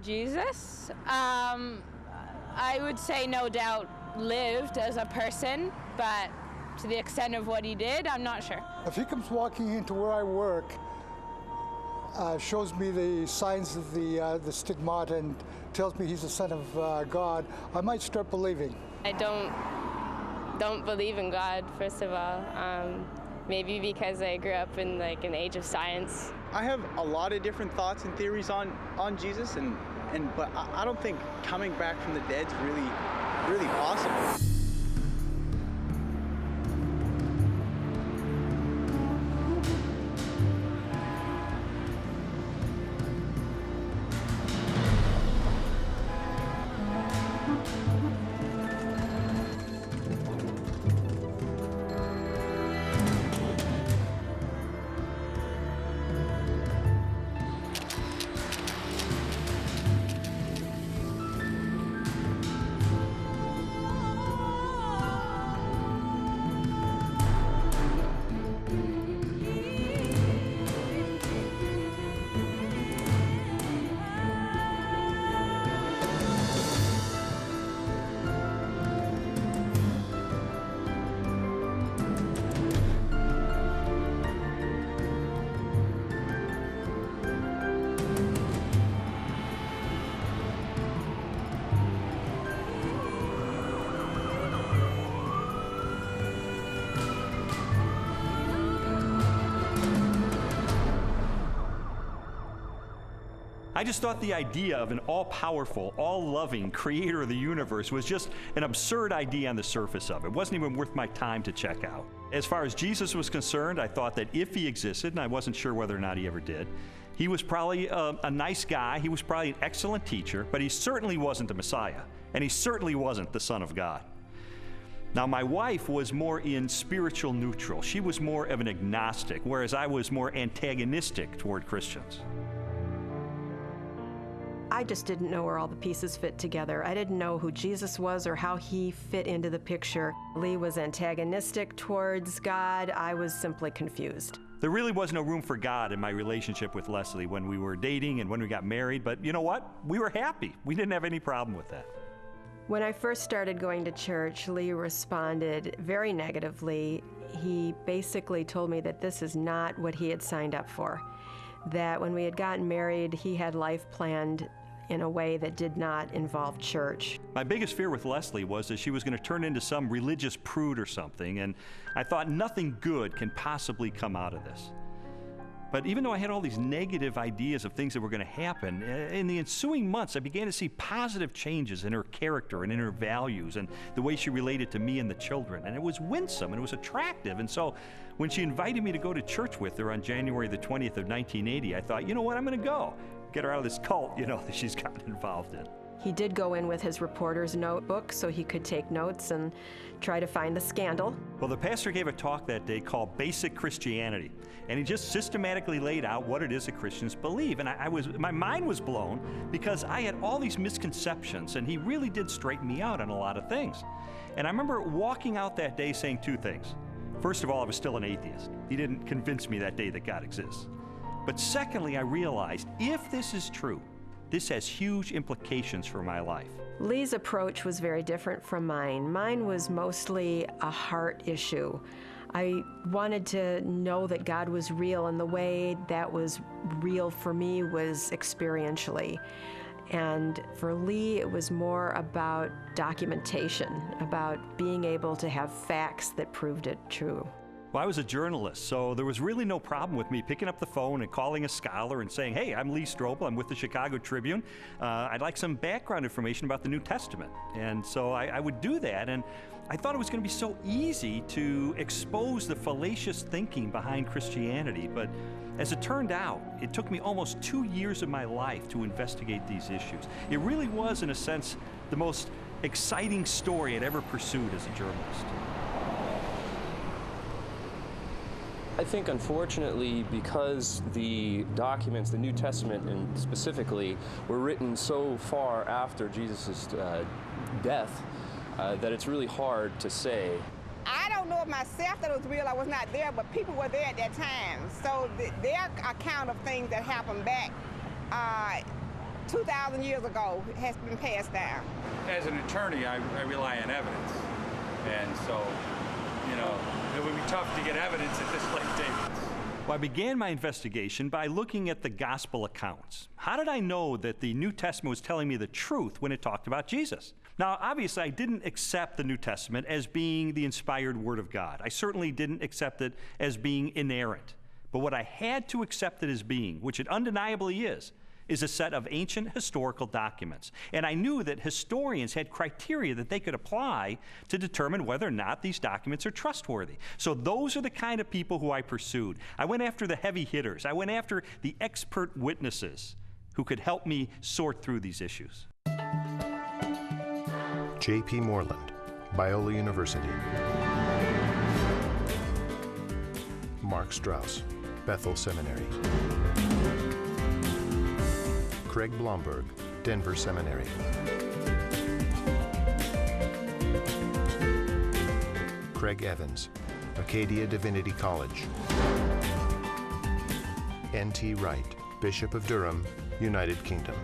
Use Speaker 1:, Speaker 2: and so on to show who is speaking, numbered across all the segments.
Speaker 1: Jesus, I would say no doubt lived as a person, but to the extent of what he did, I'm not sure.
Speaker 2: If he comes walking into where I work, shows me the signs of the stigmata and tells me he's the Son of God, I might start believing.
Speaker 3: I don't believe in God, first of all. Maybe because I grew up in like an age of science.
Speaker 4: I have a lot of different thoughts and theories on Jesus, but I don't think coming back from the dead's really possible.
Speaker 5: I just thought the idea of an all-powerful, all-loving creator of the universe was just an absurd idea on the surface of it. It wasn't even worth my time to check out. As far as Jesus was concerned, I thought that if he existed, and I wasn't sure whether or not he ever did, he was probably a nice guy, he was probably an excellent teacher, but he certainly wasn't the Messiah, and he certainly wasn't the Son of God. Now, my wife was more in spiritual neutral. She was more of an agnostic, whereas I was more antagonistic toward Christians.
Speaker 6: I just didn't know where all the pieces fit together. I didn't know who Jesus was or how he fit into the picture. Lee was antagonistic towards God. I was simply confused.
Speaker 5: There really was no room for God in my relationship with Leslie when we were dating and when we got married, but you know what? We were happy. We didn't have any problem with that.
Speaker 6: When I first started going to church, Lee responded very negatively. He basically told me that this is not what he had signed up for, that when we had gotten married, he had life planned in a way that did not involve church.
Speaker 5: My biggest fear with Leslie was that she was going to turn into some religious prude or something, and I thought nothing good can possibly come out of this. But even though I had all these negative ideas of things that were going to happen, in the ensuing months I began to see positive changes in her character and in her values and the way she related to me and the children. And it was winsome and it was attractive. And so when she invited me to go to church with her on January the 20th of 1980, I thought, you know what, I'm going to go. Get her out of this cult, you know, that she's gotten involved in.
Speaker 6: He did go in with his reporter's notebook so he could take notes and try to find the scandal.
Speaker 5: Well, the pastor gave a talk that day called Basic Christianity, and he just systematically laid out what it is that Christians believe. And my mind was blown because I had all these misconceptions, and he really did straighten me out on a lot of things. And I remember walking out that day saying two things. First of all, I was still an atheist. He didn't convince me that day that God exists. But secondly, I realized if this is true, this has huge implications for my life.
Speaker 6: Lee's approach was very different from mine. Mine was mostly a heart issue. I wanted to know that God was real, and the way that was real for me was experientially. And for Lee, it was more about documentation, about being able to have facts that proved it true.
Speaker 5: Well, I was a journalist, so there was really no problem with me picking up the phone and calling a scholar and saying, hey, I'm Lee Strobel, I'm with the Chicago Tribune. I'd like some background information about the New Testament. And so I would do that, and I thought it was going to be so easy to expose the fallacious thinking behind Christianity. But as it turned out, it took me almost 2 years of my life to investigate these issues. It really was, in a sense, the most exciting story I'd ever pursued as a journalist.
Speaker 7: I think, unfortunately, because the documents, the New Testament and specifically, were written so far after Jesus' death, that it's really hard to say.
Speaker 8: I don't know of myself that it was real. I was not there, but people were there at that time. So their account of things that happened back 2,000 years ago has been passed down.
Speaker 9: As an attorney, I rely on evidence. And so, you know, it would be tough to get evidence at this late date.
Speaker 5: Well, I began my investigation by looking at the gospel accounts. How did I know that the New Testament was telling me the truth when it talked about Jesus? Now, obviously, I didn't accept the New Testament as being the inspired Word of God. I certainly didn't accept it as being inerrant. But what I had to accept it as being, which it undeniably is a set of ancient historical documents. And I knew that historians had criteria that they could apply to determine whether or not these documents are trustworthy. So those are the kind of people who I pursued. I went after the heavy hitters. I went after the expert witnesses who could help me sort through these issues.
Speaker 10: J.P. Moreland, Biola University. Mark Strauss, Bethel Seminary. Craig Blomberg, Denver Seminary. Craig Evans, Acadia Divinity College. N.T. Wright, Bishop of Durham, United Kingdom.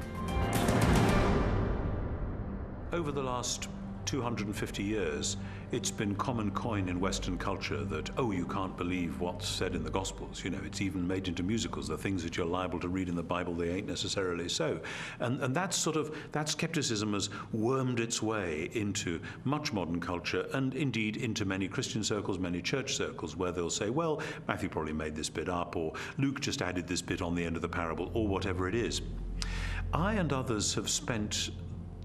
Speaker 11: Over the last 250 years, it's been common coin in Western culture that, oh, you can't believe what's said in the Gospels. You know, it's even made into musicals. The things that you're liable to read in the Bible, they ain't necessarily so. And that skepticism has wormed its way into much modern culture, and indeed into many Christian circles, many church circles, where they'll say, well, Matthew probably made this bit up, or Luke just added this bit on the end of the parable, or whatever it is. I and others have spent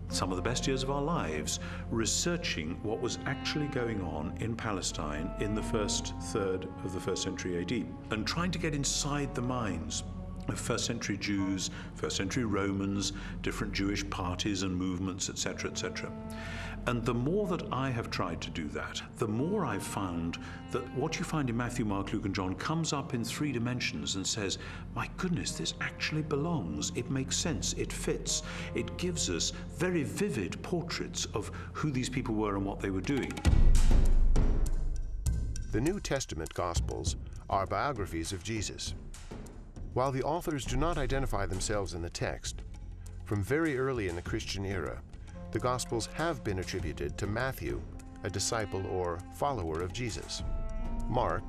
Speaker 11: some of the best years of our lives researching what was actually going on in Palestine in the first third of the 1st century AD, and trying to get inside the minds of 1st century Jews, 1st century Romans, different Jewish parties and movements, etc., etc. And the more that I have tried to do that, the more I've found that what you find in Matthew, Mark, Luke, and John comes up in 3 dimensions and says, my goodness, this actually belongs. It makes sense. It fits. It gives us very vivid portraits of who these people were and what they were doing.
Speaker 10: The New Testament Gospels are biographies of Jesus. While the authors do not identify themselves in the text, from very early in the Christian era, the Gospels have been attributed to Matthew, a disciple or follower of Jesus; Mark,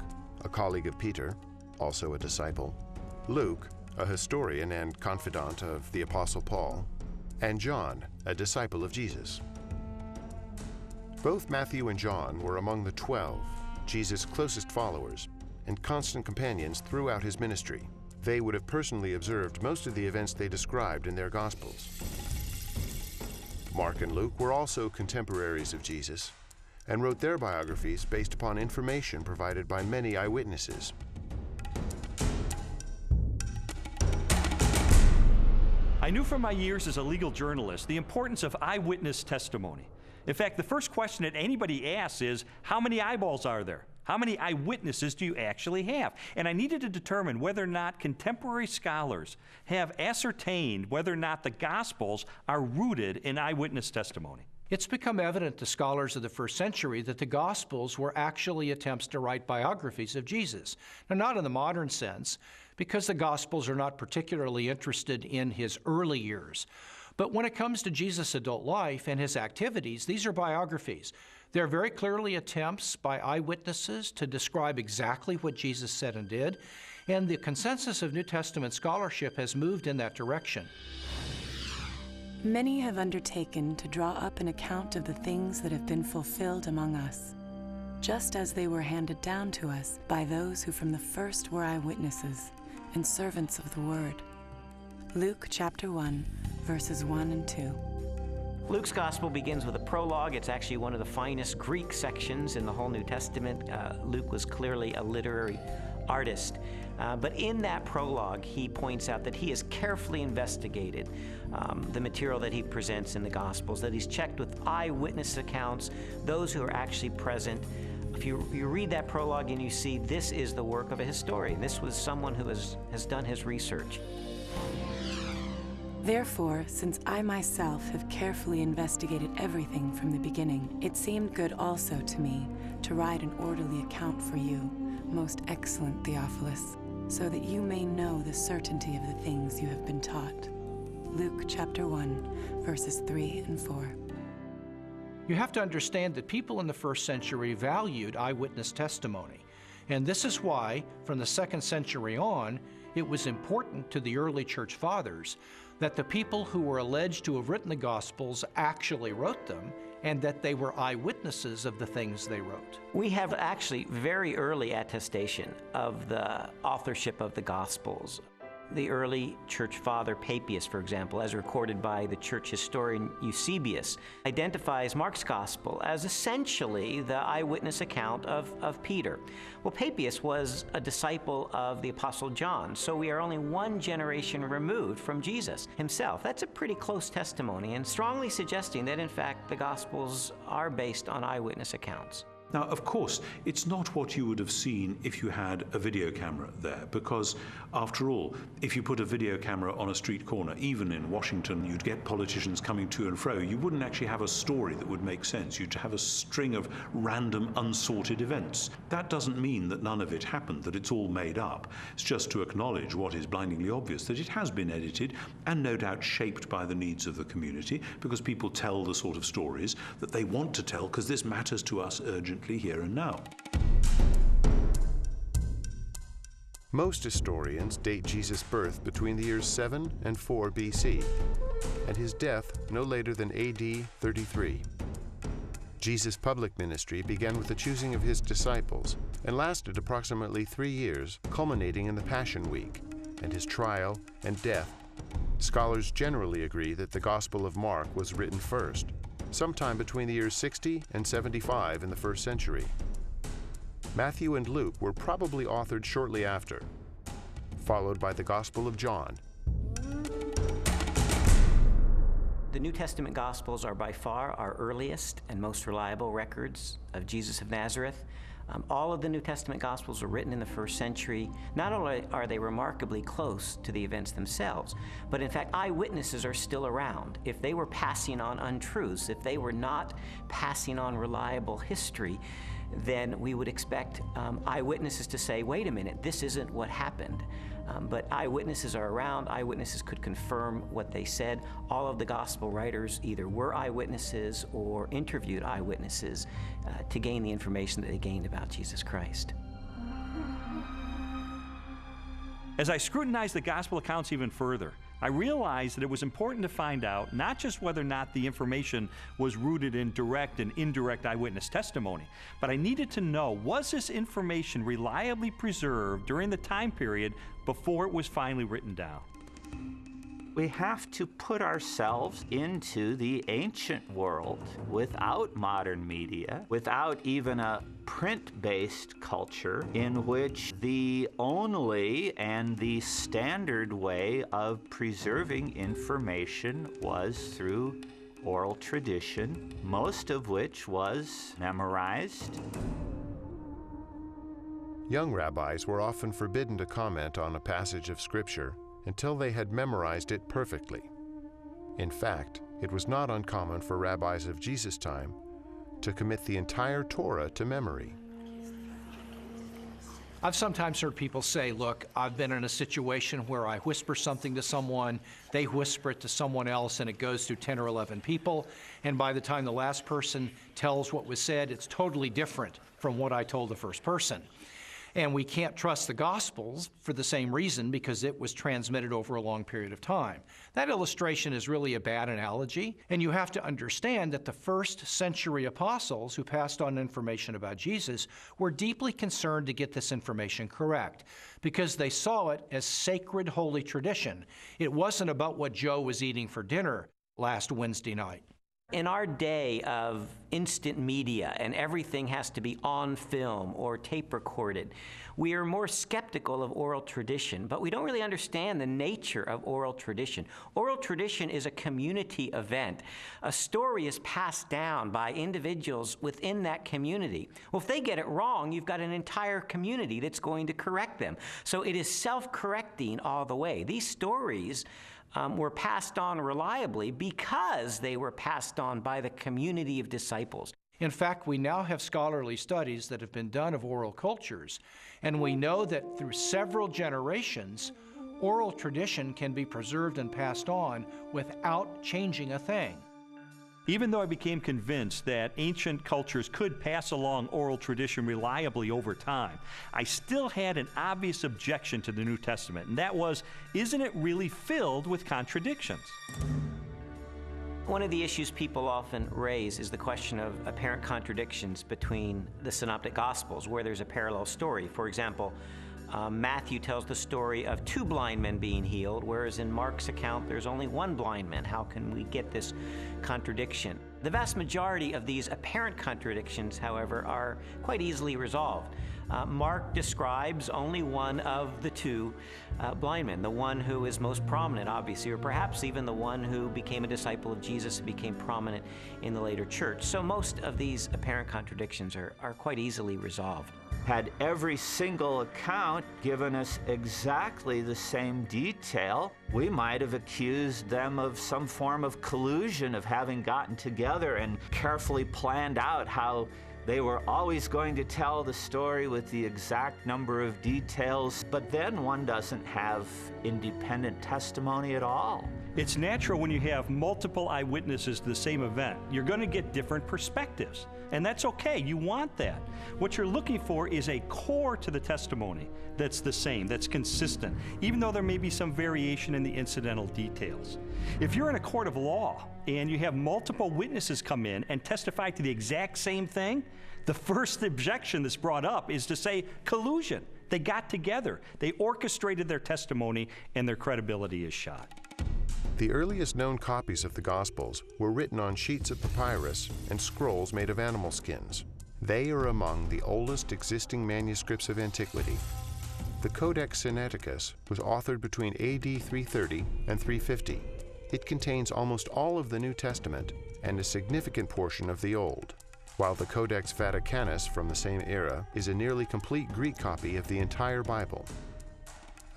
Speaker 10: a colleague of Peter, also a disciple; Luke, a historian and confidant of the Apostle Paul; and John, a disciple of Jesus. Both Matthew and John were among the 12, Jesus' closest followers, and constant companions throughout his ministry. They would have personally observed most of the events they described in their Gospels. Mark and Luke were also contemporaries of Jesus and wrote their biographies based upon information provided by many eyewitnesses.
Speaker 5: I knew from my years as a legal journalist the importance of eyewitness testimony. In fact, the first question that anybody asks is, how many eyeballs are there? How many eyewitnesses do you actually have? And I needed to determine whether or not contemporary scholars have ascertained whether or not the Gospels are rooted in eyewitness testimony.
Speaker 12: It's become evident to scholars of the 1st century that the Gospels were actually attempts to write biographies of Jesus. Now, not in the modern sense, because the Gospels are not particularly interested in his early years. But when it comes to Jesus' adult life and his activities, these are biographies. They're very clearly attempts by eyewitnesses to describe exactly what Jesus said and did, and the consensus of New Testament scholarship has moved in that direction.
Speaker 13: Many have undertaken to draw up an account of the things that have been fulfilled among us, just as they were handed down to us by those who from the first were eyewitnesses and servants of the word. Luke chapter 1, verses 1 and 2.
Speaker 14: Luke's gospel begins with a prologue. It's actually one of the finest Greek sections in the whole New Testament. Luke was clearly a literary artist. But in that prologue, he points out that he has carefully investigated the material that he presents in the Gospels, that he's checked with eyewitness accounts, those who are actually present. If you read that prologue and you see this is the work of a historian, this was someone who has done his research.
Speaker 13: Therefore, since I myself have carefully investigated everything from the beginning, it seemed good also to me to write an orderly account for you, most excellent Theophilus, so that you may know the certainty of the things you have been taught. Luke chapter 1, verses 3 and 4.
Speaker 12: You have to understand that people in the first century valued eyewitness testimony. And this is why, from the 2nd century on, it was important to the early church fathers that the people who were alleged to have written the Gospels actually wrote them, and that they were eyewitnesses of the things they wrote.
Speaker 14: We have actually very early attestation of the authorship of the Gospels. The early church father Papias, for example, as recorded by the church historian Eusebius, identifies Mark's Gospel as essentially the eyewitness account of Peter. Well, Papias was a disciple of the Apostle John, so we are only one generation removed from Jesus himself. That's a pretty close testimony, and strongly suggesting that, in fact, the Gospels are based on eyewitness accounts.
Speaker 11: Now, of course, it's not what you would have seen if you had a video camera there, because, after all, if you put a video camera on a street corner, even in Washington, you'd get politicians coming to and fro. You wouldn't actually have a story that would make sense. You'd have a string of random, unsorted events. That doesn't mean that none of it happened, that it's all made up. It's just to acknowledge what is blindingly obvious, that it has been edited and no doubt shaped by the needs of the community, because people tell the sort of stories that they want to tell, because this matters to us urgently here and now.
Speaker 10: Most historians date Jesus' birth between the years 7 and 4 BC, and his death no later than AD 33. Jesus' public ministry began with the choosing of his disciples and lasted approximately 3 years, culminating in the Passion Week and his trial and death. Scholars generally agree that the Gospel of Mark was written first, sometime between the years 60 and 75 in the 1st century. Matthew and Luke were probably authored shortly after, followed by the Gospel of John.
Speaker 14: The New Testament Gospels are by far our earliest and most reliable records of Jesus of Nazareth. All of the New Testament Gospels were written in the 1st century. Not only are they remarkably close to the events themselves, but in fact, eyewitnesses are still around. If they were passing on untruths, if they were not passing on reliable history, then we would expect eyewitnesses to say, wait a minute, this isn't what happened. But eyewitnesses are around. Eyewitnesses could confirm what they said. All of the gospel writers either were eyewitnesses or interviewed eyewitnesses to gain the information that they gained about Jesus Christ.
Speaker 5: As I scrutinized the gospel accounts even further, I realized that it was important to find out not just whether or not the information was rooted in direct and indirect eyewitness testimony, but I needed to know, was this information reliably preserved during the time period before it was finally written down?
Speaker 15: We have to put ourselves into the ancient world without modern media, without even a print-based culture in which the only and the standard way of preserving information was through oral tradition, most of which was memorized.
Speaker 10: Young rabbis were often forbidden to comment on a passage of Scripture until they had memorized it perfectly. In fact, it was not uncommon for rabbis of Jesus' time to commit the entire Torah to memory.
Speaker 12: I've sometimes heard people say, look, I've been in a situation where I whisper something to someone, they whisper it to someone else, and it goes through 10 or 11 people, and by the time the last person tells what was said, it's totally different from what I told the first person. And we can't trust the Gospels for the same reason, because it was transmitted over a long period of time. That illustration is really a bad analogy, and you have to understand that the 1st century apostles who passed on information about Jesus were deeply concerned to get this information correct, because they saw it as sacred holy tradition. It wasn't about what Joe was eating for dinner last Wednesday night.
Speaker 14: In our day of instant media and everything has to be on film or tape recorded, we are more skeptical of oral tradition, but we don't really understand the nature of oral tradition. Oral tradition is a community event. A story is passed down by individuals within that community. Well, if they get it wrong, you've got an entire community that's going to correct them. So it is self-correcting all the way. These stories were passed on reliably because they were passed on by the community of disciples.
Speaker 12: In fact, we now have scholarly studies that have been done of oral cultures, and we know that through several generations, Oral tradition can be preserved and passed on without changing a thing.
Speaker 5: Even though I became convinced that ancient cultures could pass along oral tradition reliably over time, I still had an obvious objection to the New Testament, and that was, isn't it really filled with contradictions?
Speaker 14: One of the issues people often raise is the question of apparent contradictions between the Synoptic Gospels, where there's a parallel story. For example, Matthew tells the story of 2 blind men being healed, whereas in Mark's account there's only 1 blind man. How can we get this contradiction? The vast majority of these apparent contradictions, however, are quite easily resolved. Mark describes only one of the 2 blind men, the one who is most prominent, obviously, or perhaps even the one who became a disciple of Jesus and became prominent in the later church. So most of these apparent contradictions are quite easily resolved.
Speaker 15: Had every single account given us exactly the same detail, we might have accused them of some form of collusion, of having gotten together and carefully planned out how they were always going to tell the story with the exact number of details, but then one doesn't have independent testimony at all.
Speaker 5: It's natural when you have multiple eyewitnesses to the same event. You're going to get different perspectives, and that's okay. You want that. What you're looking for is a core to the testimony that's the same, that's consistent, even though there may be some variation in the incidental details. If you're in a court of law and you have multiple witnesses come in and testify to the exact same thing, the first objection that's brought up is to say collusion. They got together, they orchestrated their testimony, and their credibility is shot.
Speaker 10: The earliest known copies of the Gospels were written on sheets of papyrus and scrolls made of animal skins. They are among the oldest existing manuscripts of antiquity. The Codex Sinaiticus was authored between AD 330 and 350. It contains almost all of the New Testament and a significant portion of the Old, while the Codex Vaticanus from the same era is a nearly complete Greek copy of the entire Bible.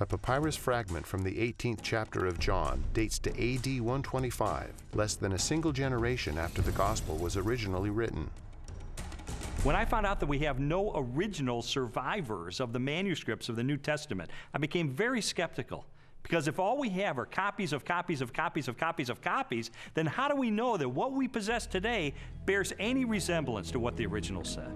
Speaker 10: A papyrus fragment from the 18th chapter of John dates to AD 125, less than a single generation after the Gospel was originally written.
Speaker 5: When I found out that we have no original survivors of the manuscripts of the New Testament, I became very skeptical. Because if all we have are copies of copies of copies of copies of copies, then how do we know that what we possess today bears any resemblance to what the original said?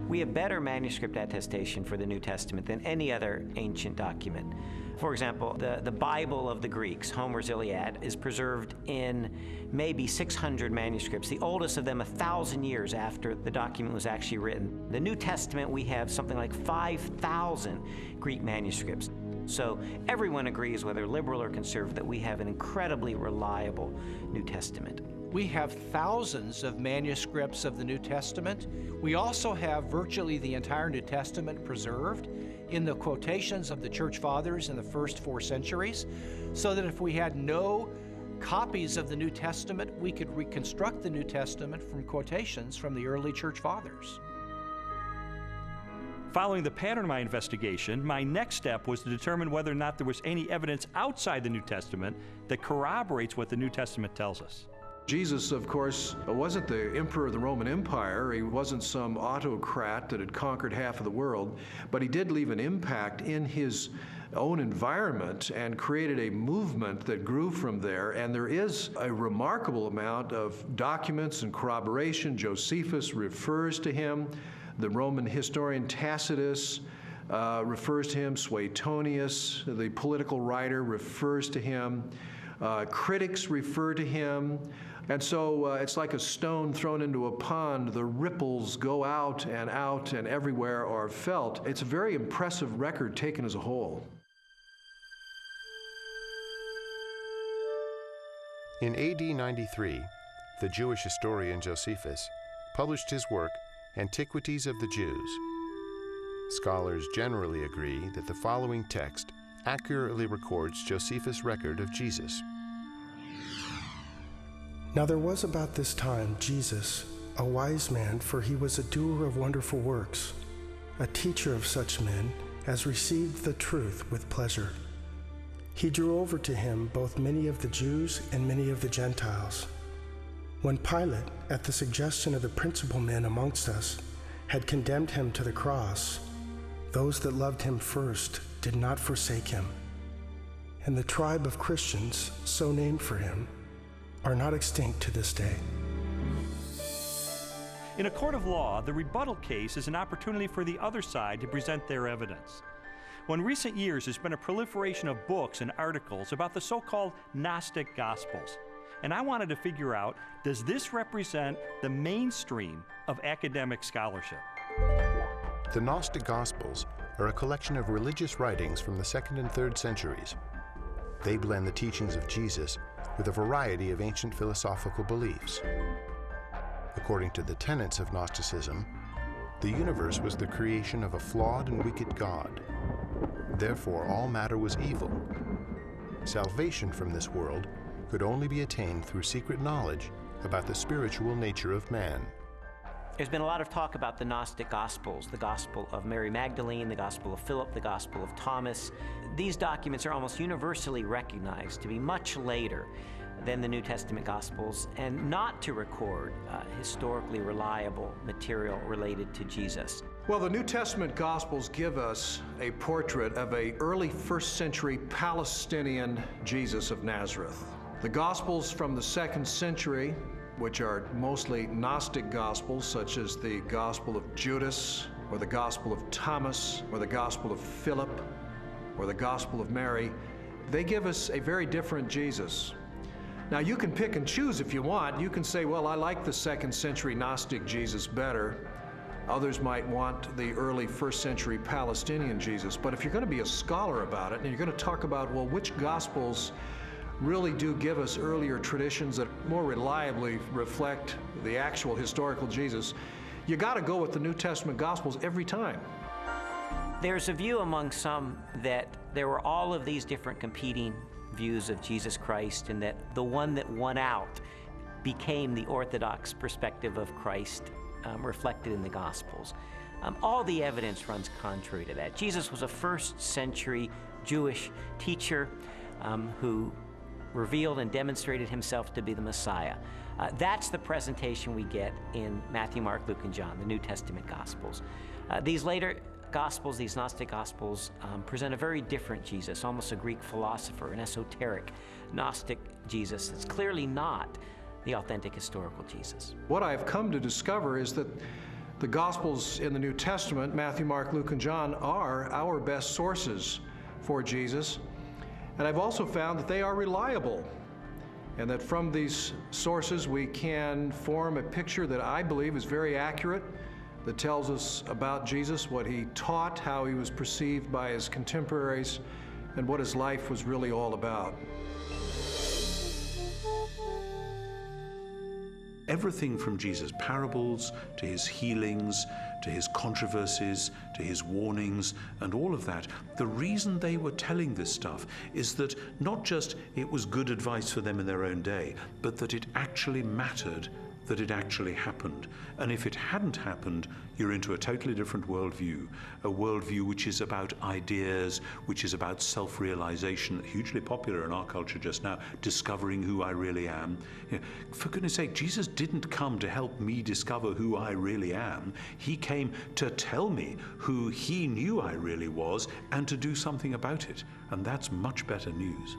Speaker 14: We have better manuscript attestation for the New Testament than any other ancient document. For example, the Bible of the Greeks, Homer's Iliad, is preserved in maybe 600 manuscripts, the oldest of them 1,000 years after the document was actually written. The New Testament, we have something like 5,000 Greek manuscripts. So everyone agrees, whether liberal or conservative, that we have an incredibly reliable New Testament.
Speaker 12: We have thousands of manuscripts of the New Testament. We also have virtually the entire New Testament preserved in the quotations of the Church Fathers in the first 4 centuries, so that if we had no copies of the New Testament, we could reconstruct the New Testament from quotations from the early Church Fathers.
Speaker 5: Following the pattern of my investigation, my next step was to determine whether or not there was any evidence outside the New Testament that corroborates what the New Testament tells us.
Speaker 11: Jesus, of course, wasn't the emperor of the Roman Empire. He wasn't some autocrat that had conquered half of the world, but he did leave an impact in his own environment and created a movement that grew from there. And there is a remarkable amount of documents and corroboration. Josephus refers to him. The Roman historian Tacitus refers to him. Suetonius, the political writer, refers to him. Critics refer to him. And so it's like a stone thrown into a pond. The ripples go out and everywhere are felt. It's a very impressive record taken as a whole.
Speaker 10: In AD 93, the Jewish historian Josephus published his work, Antiquities of the Jews. Scholars generally agree that the following text accurately records Josephus' record of Jesus.
Speaker 16: Now there was about this time Jesus, a wise man, for he was a doer of wonderful works, a teacher of such men as received the truth with pleasure. He drew over to him both many of the Jews and many of the Gentiles. When Pilate, at the suggestion of the principal men amongst us, had condemned him to the cross, those that loved him first did not forsake him, and the tribe of Christians, so named for him, are not extinct to this day.
Speaker 5: In a court of law, the rebuttal case is an opportunity for the other side to present their evidence. Well, in recent years, there's been a proliferation of books and articles about the so-called Gnostic Gospels. And I wanted to figure out, does this represent the mainstream of academic scholarship?
Speaker 10: The Gnostic Gospels are a collection of religious writings from the 2nd and 3rd centuries. They blend the teachings of Jesus with a variety of ancient philosophical beliefs. According to the tenets of Gnosticism, the universe was the creation of a flawed and wicked God. Therefore, all matter was evil. Salvation from this world could only be attained through secret knowledge about the spiritual nature of man.
Speaker 14: There's been a lot of talk about the Gnostic Gospels, the Gospel of Mary Magdalene, the Gospel of Philip, the Gospel of Thomas. These documents are almost universally recognized to be much later than the New Testament Gospels and not to record historically reliable material related to Jesus.
Speaker 12: Well, the New Testament Gospels give us a portrait of an early 1st century Palestinian Jesus of Nazareth. The Gospels from the 2nd century, which are mostly Gnostic Gospels, such as the Gospel of Judas, or the Gospel of Thomas, or the Gospel of Philip, or the Gospel of Mary, they give us a very different Jesus. Now, you can pick and choose if you want. You can say, well, I like the 2nd century Gnostic Jesus better. Others might want the early 1st century Palestinian Jesus. But if you're going to be a scholar about it, and you're going to talk about, well, which Gospels really do give us earlier traditions that more reliably reflect the actual historical Jesus, you got to go with the New Testament Gospels every time.
Speaker 14: There's a view among some that there were all of these different competing views of Jesus Christ, and that the one that won out became the orthodox perspective of Christ reflected in the Gospels. All the evidence runs contrary to that. Jesus was a 1st century Jewish teacher who revealed and demonstrated himself to be the Messiah. That's the presentation we get in Matthew, Mark, Luke, and John, the New Testament Gospels. These later Gospels, these Gnostic Gospels, present a very different Jesus, almost a Greek philosopher, an esoteric Gnostic Jesus. It's clearly not the authentic historical Jesus.
Speaker 12: What I've come to discover is that the Gospels in the New Testament, Matthew, Mark, Luke, and John, are our best sources for Jesus. And I've also found that they are reliable, and that from these sources we can form a picture that I believe is very accurate, that tells us about Jesus, what he taught, how he was perceived by his contemporaries, and what his life was really all about.
Speaker 11: Everything from Jesus' parables to his healings, to his controversies, to his warnings, and all of that, the reason they were telling this stuff is that not just it was good advice for them in their own day, but that it actually mattered, that it actually happened. And if it hadn't happened, you're into a totally different worldview, a worldview which is about ideas, which is about self-realization, hugely popular in our culture just now, discovering who I really am. You know, for goodness sake, Jesus didn't come to help me discover who I really am. He came to tell me who he knew I really was and to do something about it. And that's much better news.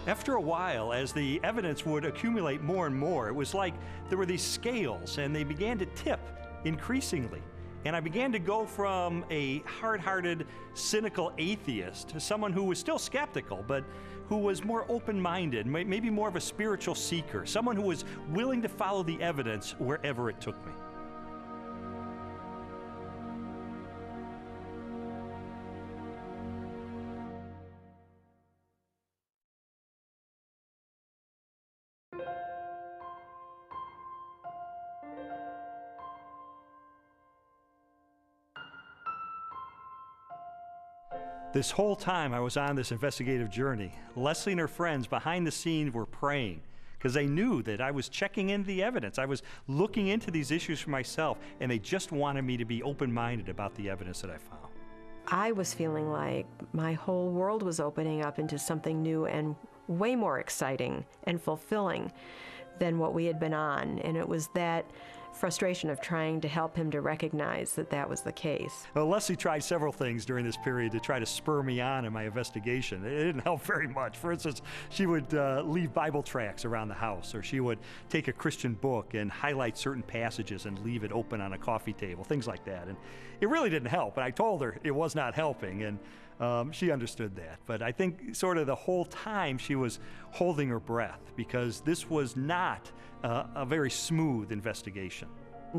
Speaker 5: After a while, as the evidence would accumulate more and more, it was like there were these scales and they began to tip increasingly. And I began to go from a hard-hearted, cynical atheist to someone who was still skeptical, but who was more open-minded, maybe more of a spiritual seeker, someone who was willing to follow the evidence wherever it took me. This whole time I was on this investigative journey, Leslie and her friends behind the scenes were praying because they knew that I was checking into the evidence. I was looking into these issues for myself, and they just wanted me to be open-minded about the evidence that I found.
Speaker 6: I was feeling like my whole world was opening up into something new and way more exciting and fulfilling than what we had been on. And it was that frustration of trying to help him to recognize that that was the case.
Speaker 5: Well, Leslie tried several things during this period to try to spur me on in my investigation. It didn't help very much. For instance, she would leave Bible tracts around the house, or she would take a Christian book and highlight certain passages and leave it open on a coffee table, things like that. And it really didn't help, and I told her it was not helping, and she understood that. But I think sort of the whole time she was holding her breath, because this was not a very smooth investigation.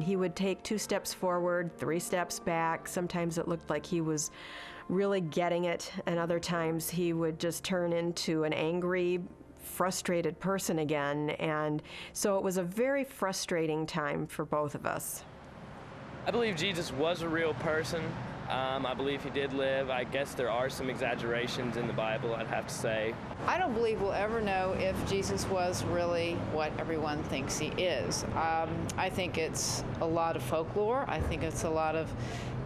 Speaker 6: He would take 2 steps forward, 3 steps back. Sometimes it looked like he was really getting it, and other times he would just turn into an angry, frustrated person again. And so it was a very frustrating time for both of us.
Speaker 17: I believe Jesus was a real person. I believe he did live. I guess there are some exaggerations in the Bible, I'd have to say.
Speaker 18: I don't believe we'll ever know if Jesus was really what everyone thinks he is. I think it's a lot of folklore. I think it's a lot of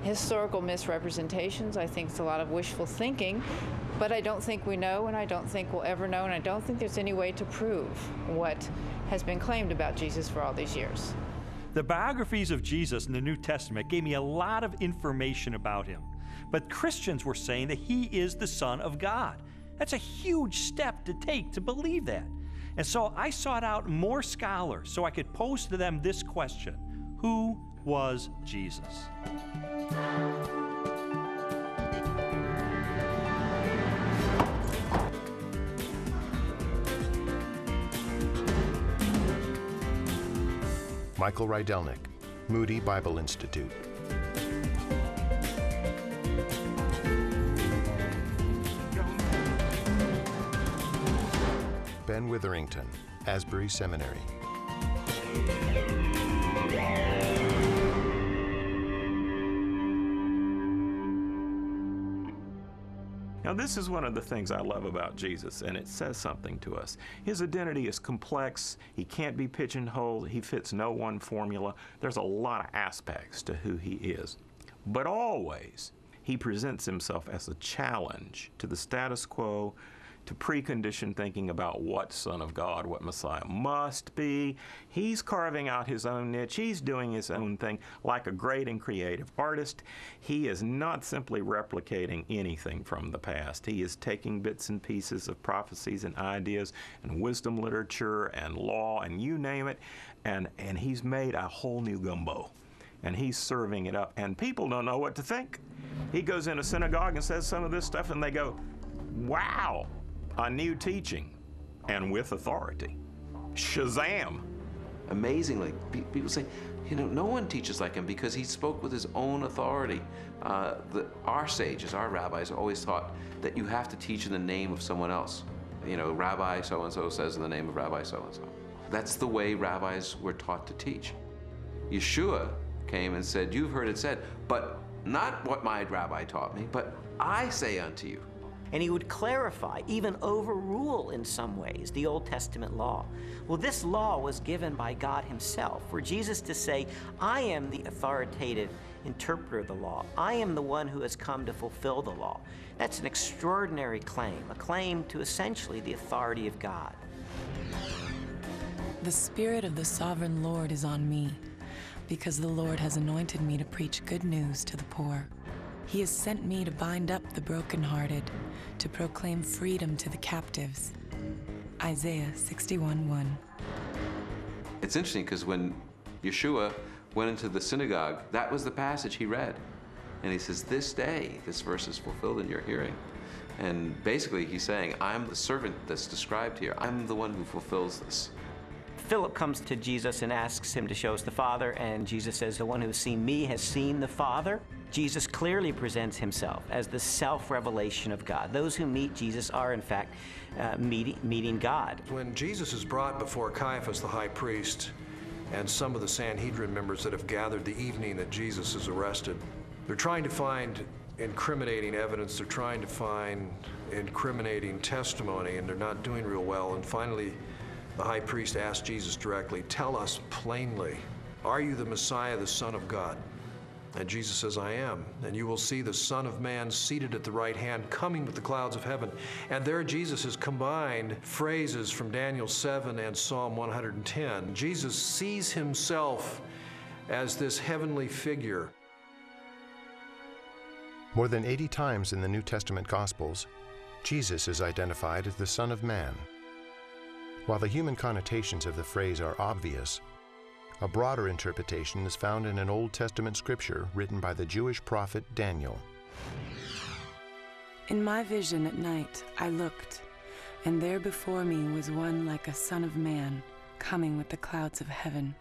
Speaker 18: historical misrepresentations. I think it's a lot of wishful thinking. But I don't think we know, and I don't think we'll ever know, and I don't think there's any way to prove what has been claimed about Jesus for all these years.
Speaker 5: The biographies of Jesus in the New Testament gave me a lot of information about him. But Christians were saying that he is the Son of God. That's a huge step to take to believe that. And so I sought out more scholars so I could pose to them this question: who was Jesus?
Speaker 10: Michael Rydelnik, Moody Bible Institute. Ben Witherington, Asbury Seminary.
Speaker 19: Now, this is one of the things I love about Jesus, and it says something to us. His identity is complex. He can't be pigeonholed. He fits no one formula. There's a lot of aspects to who he is. But always, he presents himself as a challenge to the status quo, to preconditioned thinking about what Son of God, what Messiah must be. He's carving out his own niche. He's doing his own thing like a great and creative artist. He is not simply replicating anything from the past. He is taking bits and pieces of prophecies and ideas and wisdom literature and law and you name it, and he's made a whole new gumbo. And he's serving it up, and people don't know what to think. He goes in a synagogue and says some of this stuff, and they go, wow, a new teaching, and with authority. Shazam!
Speaker 20: Amazingly, people say, you know, no one teaches like him because he spoke with his own authority. Our sages, our rabbis, always taught that you have to teach in the name of someone else. You know, Rabbi so-and-so says in the name of Rabbi so-and-so. That's the way rabbis were taught to teach. Yeshua came and said, you've heard it said, but not what my rabbi taught me, but I say unto you.
Speaker 14: And he would clarify, even overrule in some ways, the Old Testament law. Well, this law was given by God himself, for Jesus to say, I am the authoritative interpreter of the law. I am the one who has come to fulfill the law. That's an extraordinary claim, a claim to essentially the authority of God.
Speaker 13: The Spirit of the Sovereign Lord is on me, because the Lord has anointed me to preach good news to the poor. He has sent me to bind up the brokenhearted, to proclaim freedom to the captives. Isaiah 61:1.
Speaker 20: It's interesting because when Yeshua went into the synagogue, that was the passage he read. And he says, this day, this verse is fulfilled in your hearing. And basically he's saying, I'm the servant that's described here. I'm the one who fulfills this.
Speaker 14: Philip comes to Jesus and asks him to show us the Father, and Jesus says, the one who has seen me has seen the Father. Jesus clearly presents himself as the self-revelation of God. Those who meet Jesus are, in fact, meeting God.
Speaker 12: When Jesus is brought before Caiaphas, the high priest, and some of the Sanhedrin members that have gathered the evening that Jesus is arrested, they're trying to find incriminating evidence, they're trying to find incriminating testimony, and they're not doing real well. And finally, the high priest asked Jesus directly, tell us plainly, are you the Messiah, the Son of God? And Jesus says, I am. And you will see the Son of Man seated at the right hand, coming with the clouds of heaven. And there Jesus has combined phrases from Daniel 7 and Psalm 110. Jesus sees himself
Speaker 21: as this heavenly figure.
Speaker 10: More than 80 times in the New Testament Gospels, Jesus is identified as the Son of Man. While the human connotations of the phrase are obvious, a broader interpretation is found in an Old Testament scripture written by the Jewish prophet Daniel.
Speaker 13: In my vision at night I looked, and there before me was one like a son of man, coming with the clouds of heaven.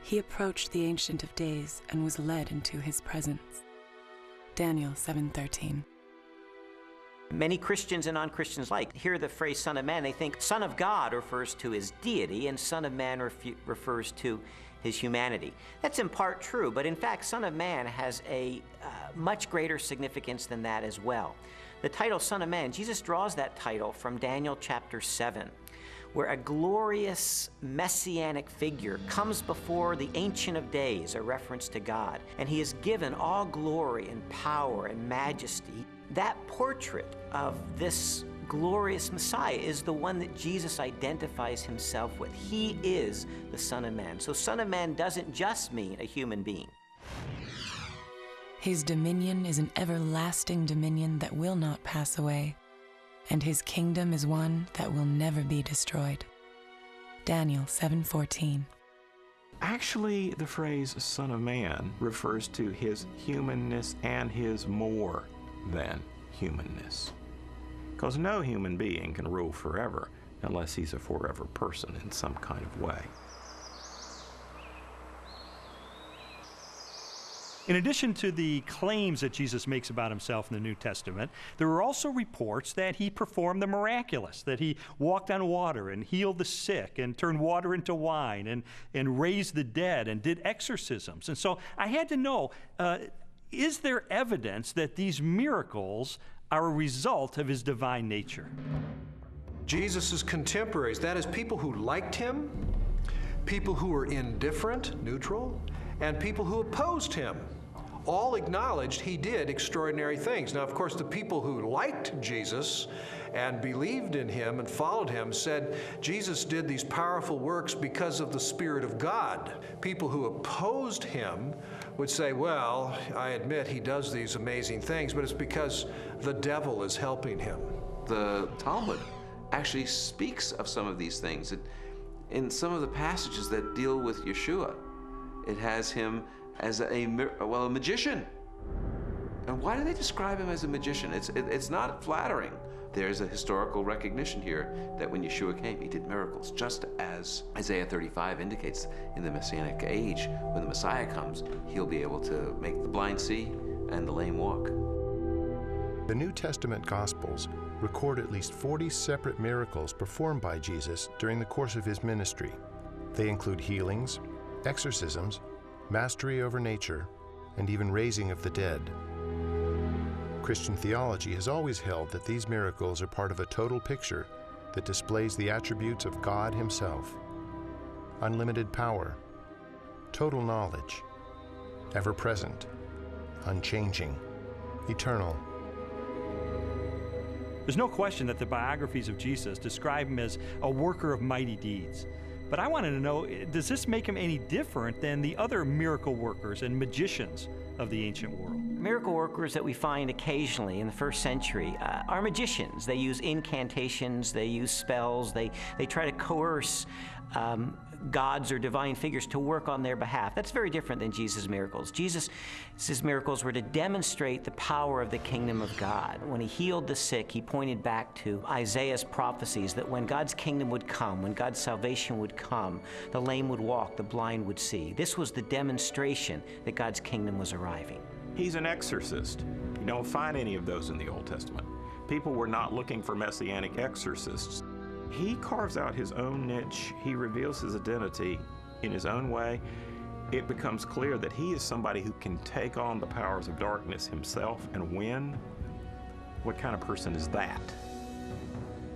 Speaker 13: He approached the Ancient of Days and was led into his presence. Daniel 7:13.
Speaker 14: Many Christians and non-Christians alike hear the phrase Son of Man, they think Son of God refers to his deity and Son of Man refers to his humanity. That's in part true, but in fact Son of Man has a much greater significance than that as well. The title Son of Man, Jesus draws that title from Daniel chapter 7, where a glorious messianic figure comes before the Ancient of Days, a reference to God, and he is given all glory and power and majesty. That portrait of this glorious Messiah is the one that Jesus identifies himself with. He is the Son of Man. So Son of Man doesn't just mean a human being.
Speaker 13: His dominion is an everlasting dominion that will not pass away, and his kingdom is one that will never be destroyed. Daniel 7:14.
Speaker 19: Actually, the phrase Son of Man refers to his humanness and his more than humanness. Because no human being can rule forever unless he's a forever person in some kind of way.
Speaker 5: In addition to the claims that Jesus makes about himself in the New Testament, there are also reports that he performed the miraculous, that he walked on water and healed the sick and turned water into wine and raised the dead and did exorcisms. And so I had to know, is there evidence that these miracles are a result of his divine nature?
Speaker 21: Jesus' contemporaries, that is, people who liked him, people who were indifferent, neutral, and people who opposed him, all acknowledged he did extraordinary things. Now, of course, the people who liked Jesus and believed in him and followed him said Jesus did these powerful works because of the Spirit of God. People who opposed him would say, well, I admit he does these amazing things, but it's because the devil is helping him.
Speaker 20: The Talmud actually speaks of some of these things. In some of the passages that deal with Yeshua, it has him as a magician. And why do they describe him as a magician? It's not flattering. There's a historical recognition here that when Yeshua came, he did miracles, just as Isaiah 35 indicates in the Messianic age. When the Messiah comes, he'll be able to make the blind see and the lame walk.
Speaker 10: The New Testament Gospels record at least 40 separate miracles performed by Jesus during the course of his ministry. They include healings, exorcisms, mastery over nature, and even raising of the dead. Christian theology has always held that these miracles are part of a total picture that displays the attributes of God himself: unlimited power, total knowledge, ever-present, unchanging, eternal.
Speaker 5: There's no question that the biographies of Jesus describe him as a worker of mighty deeds. But I wanted to know, does this make him any different than the other miracle workers and magicians of the ancient world?
Speaker 14: Miracle workers that we find occasionally in the first century are magicians. They use incantations, they use spells, they try to coerce gods or divine figures to work on their behalf. That's very different than Jesus' miracles. Jesus' miracles were to demonstrate the power of the kingdom of God. When he healed the sick, he pointed back to Isaiah's prophecies that when God's kingdom would come, when God's salvation would come, the lame would walk, the blind would see. This was the demonstration that God's kingdom was arriving.
Speaker 19: He's an exorcist. You don't find any of those in the Old Testament. People were not looking for messianic exorcists. He carves out his own niche. He reveals his identity in his own way. It becomes clear that he is somebody who can take on the powers of darkness himself and win. What kind of person is that?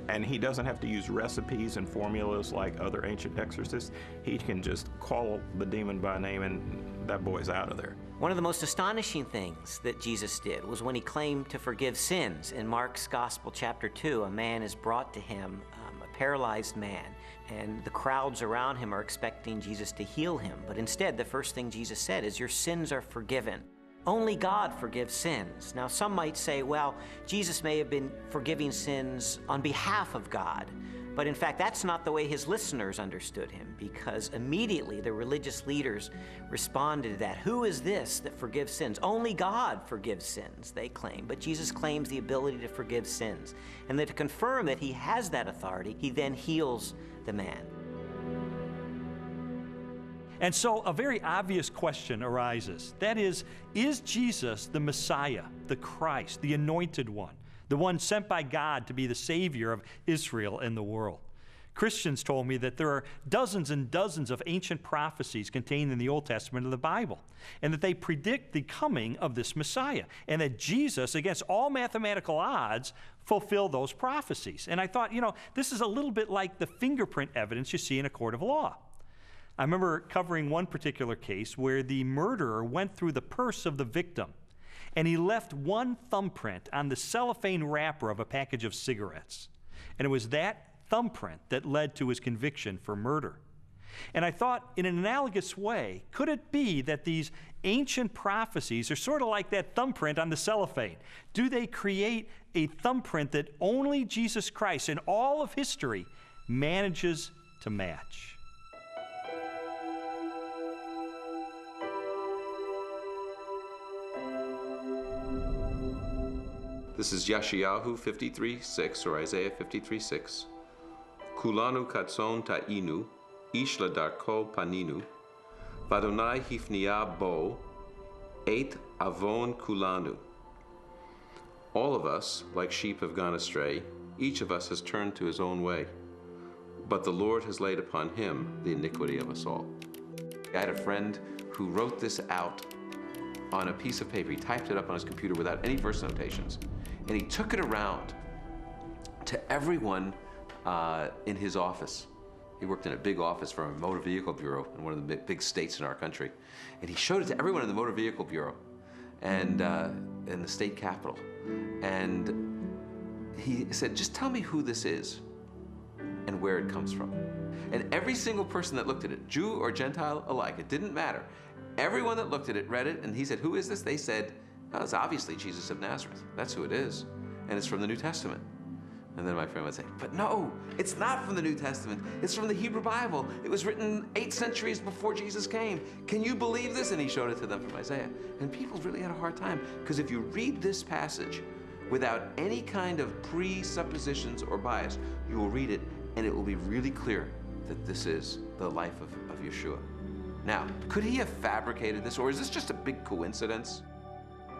Speaker 19: And he doesn't have to use recipes and formulas like other ancient exorcists. He can just call the demon by name and that boy's out of there.
Speaker 14: One of the most astonishing things that Jesus did was when he claimed to forgive sins. In Mark's Gospel, chapter 2, a man is brought to him, a paralyzed man, and the crowds around him are expecting Jesus to heal him. But instead, the first thing Jesus said is, your sins are forgiven. Only God forgives sins. Now, some might say, well, Jesus may have been forgiving sins on behalf of God. But in fact, that's not the way his listeners understood him, because immediately the religious leaders responded to that. Who is this that forgives sins? Only God forgives sins, they claim. But Jesus claims the ability to forgive sins. And that to confirm that he has that authority, he then heals the man.
Speaker 5: And so a very obvious question arises. That is Jesus the Messiah, the Christ, the anointed one? The one sent by God to be the Savior of Israel and the world? Christians told me that there are dozens and dozens of ancient prophecies contained in the Old Testament of the Bible, and that they predict the coming of this Messiah, and that Jesus, against all mathematical odds, fulfilled those prophecies. And I thought, this is a little bit like the fingerprint evidence you see in a court of law. I remember covering one particular case where the murderer went through the purse of the victim, and he left one thumbprint on the cellophane wrapper of a package of cigarettes. And it was that thumbprint that led to his conviction for murder. And I thought, in an analogous way, could it be that these ancient prophecies are sort of like that thumbprint on the cellophane? Do they create a thumbprint that only Jesus Christ in all of history manages to match?
Speaker 20: This is Yeshayahu 53:6, or Isaiah 53:6. Kulanu katson ta'inu, ish ladarko paninu, vadonai hifnia bo, et avon kulanu. All of us, like sheep, have gone astray. Each of us has turned to his own way. But the Lord has laid upon him the iniquity of us all. I had a friend who wrote this out on a piece of paper. He typed it up on his computer without any verse notations. And he took it around to everyone in his office. He worked in a big office for a motor vehicle bureau in one of the big states in our country. And he showed it to everyone in the motor vehicle bureau and in the state capitol. And he said, just tell me who this is and where it comes from. And every single person that looked at it, Jew or Gentile alike, it didn't matter. Everyone that looked at it read it, and he said, who is this? They said, oh, it's obviously Jesus of Nazareth. That's who it is. And it's from the New Testament. And then my friend would say, but no, it's not from the New Testament. It's from the Hebrew Bible. It was written 8 centuries before Jesus came. Can you believe this? And he showed it to them from Isaiah. And people really had a hard time, because if you read this passage without any kind of presuppositions or bias, you will read it, and it will be really clear that this is the life of Yeshua. Now, could he have fabricated this, or is this just a big coincidence?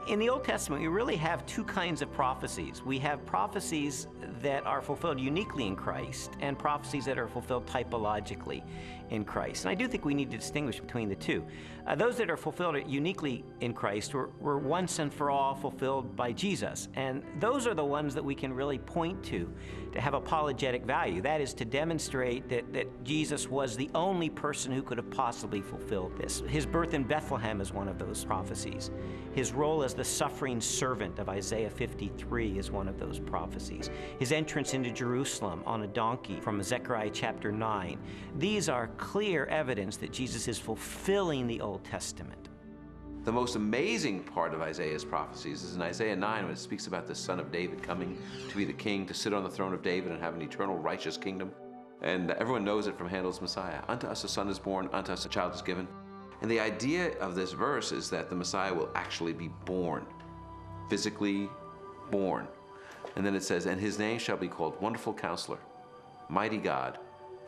Speaker 14: In the Old Testament, we really have 2 kinds of prophecies. We have prophecies that are fulfilled uniquely in Christ, and prophecies that are fulfilled typologically in Christ. And I do think we need to distinguish between the 2. Those that are fulfilled uniquely in Christ were once and for all fulfilled by Jesus. And those are the ones that we can really point to have apologetic value. That is, to demonstrate that Jesus was the only person who could have possibly fulfilled this. His birth in Bethlehem is one of those prophecies. His role as the suffering servant of Isaiah 53 is one of those prophecies. His entrance into Jerusalem on a donkey from Zechariah chapter 9. These are clear evidence that Jesus is fulfilling the Old Testament.
Speaker 20: The most amazing part of Isaiah's prophecies is in Isaiah 9, when it speaks about the son of David coming to be the king, to sit on the throne of David and have an eternal righteous kingdom. And everyone knows it from Handel's Messiah. Unto us a son is born, unto us a child is given. And the idea of this verse is that the Messiah will actually be born, physically born. And then it says, and his name shall be called Wonderful Counselor, Mighty God,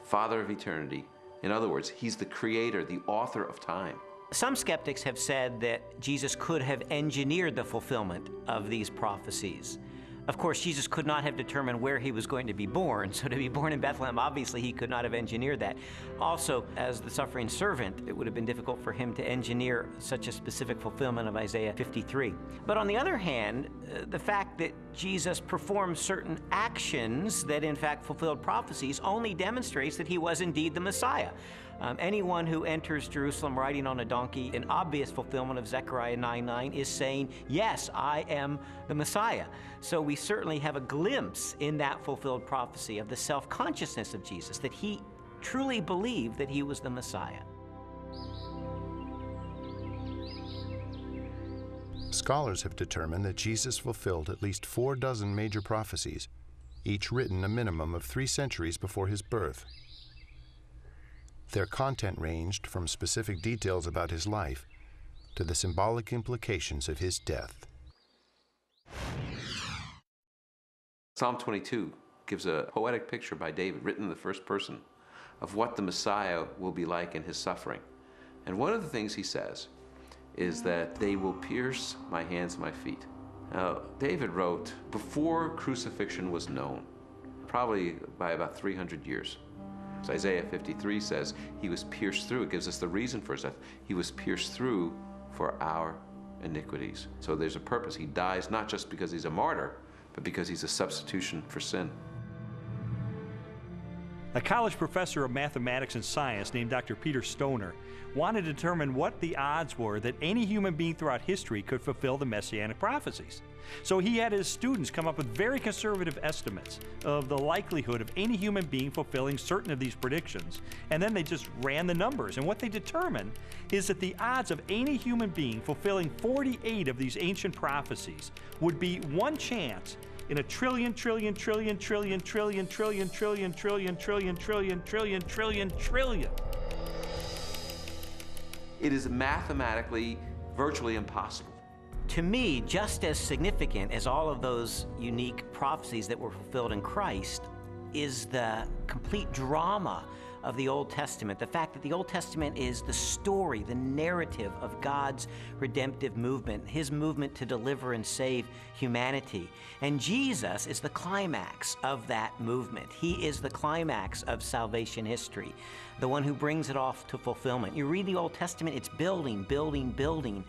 Speaker 20: Father of Eternity. In other words, he's the creator, the author of time.
Speaker 14: Some skeptics have said that Jesus could have engineered the fulfillment of these prophecies. Of course, Jesus could not have determined where he was going to be born, so to be born in Bethlehem, obviously he could not have engineered that. Also, as the suffering servant, it would have been difficult for him to engineer such a specific fulfillment of Isaiah 53. But on the other hand, the fact that Jesus performed certain actions that in fact fulfilled prophecies only demonstrates that he was indeed the Messiah. Anyone who enters Jerusalem riding on a donkey, in obvious fulfillment of Zechariah 9:9, is saying, yes, I am the Messiah. So we certainly have a glimpse in that fulfilled prophecy of the self-consciousness of Jesus, that he truly believed that he was the Messiah.
Speaker 10: Scholars have determined that Jesus fulfilled at least 4 major prophecies, each written a minimum of 3 centuries before his birth. Their content ranged from specific details about his life to the symbolic implications of his death.
Speaker 20: Psalm 22 gives a poetic picture by David, written in the first person, of what the Messiah will be like in his suffering. And one of the things he says is that they will pierce my hands and my feet. Now, David wrote before crucifixion was known, probably by about 300 years. So Isaiah 53 says he was pierced through. It gives us the reason for his death. He was pierced through for our iniquities. So there's a purpose. He dies not just because he's a martyr, but because he's a substitution for sin.
Speaker 5: A college professor of mathematics and science named Dr. Peter Stoner wanted to determine what the odds were that any human being throughout history could fulfill the messianic prophecies. So he had his students come up with very conservative estimates of the likelihood of any human being fulfilling certain of these predictions, and then they just ran the numbers. And what they determined is that the odds of any human being fulfilling 48 of these ancient prophecies would be 1 chance in a trillion.
Speaker 20: It is mathematically virtually impossible.
Speaker 14: To me, just as significant as all of those unique prophecies that were fulfilled in Christ is the complete drama of the Old Testament. The fact that the Old Testament is the story, the narrative of God's redemptive movement, his movement to deliver and save humanity. And Jesus is the climax of that movement. He is the climax of salvation history, the one who brings it off to fulfillment. You read the Old Testament, it's building, building, building.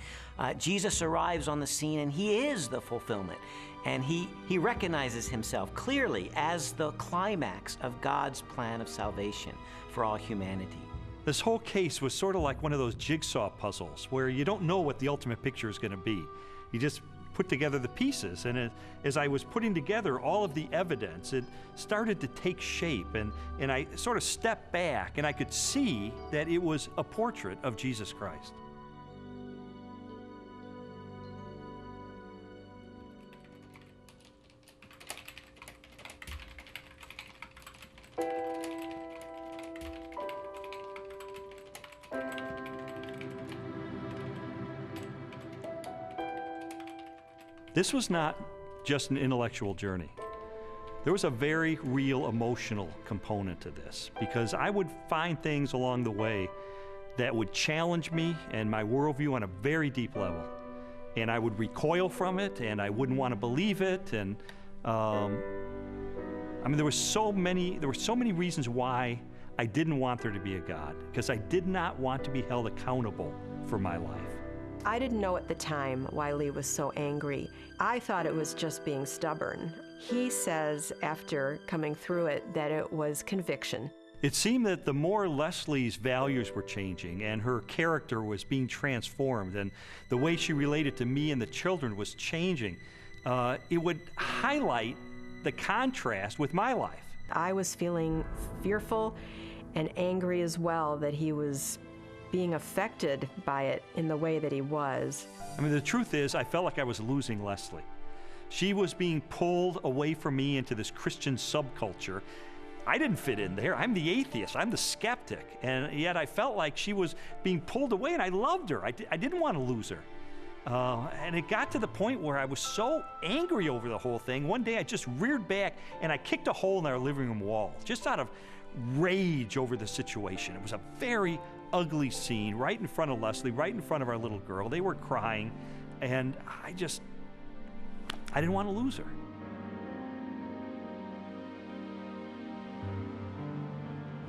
Speaker 14: Jesus arrives on the scene and he is the fulfillment. And he recognizes himself clearly as the climax of God's plan of salvation for all humanity.
Speaker 5: This whole case was sort of like one of those jigsaw puzzles where you don't know what the ultimate picture is going to be. You just put together the pieces, and as I was putting together all of the evidence, it started to take shape, and I sort of stepped back and I could see that it was a portrait of Jesus Christ. This was not just an intellectual journey. There was a very real emotional component to this, because I would find things along the way that would challenge me and my worldview on a very deep level. And I would recoil from it, and I wouldn't want to believe it. And I mean, there were so many reasons why I didn't want there to be a God, because I did not want to be held accountable for my life.
Speaker 6: I didn't know at the time why Lee was so angry. I thought it was just being stubborn. He says, after coming through it, that it was conviction.
Speaker 5: It seemed that the more Leslie's values were changing and her character was being transformed and the way she related to me and the children was changing, it would highlight the contrast with my life.
Speaker 6: I was feeling fearful and angry as well that he was being affected by it in the way that he was.
Speaker 5: I mean, the truth is, I felt like I was losing Leslie. She was being pulled away from me into this Christian subculture. I didn't fit in there. I'm the atheist. I'm the skeptic. And yet I felt like she was being pulled away, and I loved her. I didn't want to lose her. And it got to the point where I was so angry over the whole thing. One day I just reared back and I kicked a hole in our living room wall, just out of rage over the situation. It was a very ugly scene right in front of Leslie, right in front of our little girl. They were crying, and I didn't want to lose her.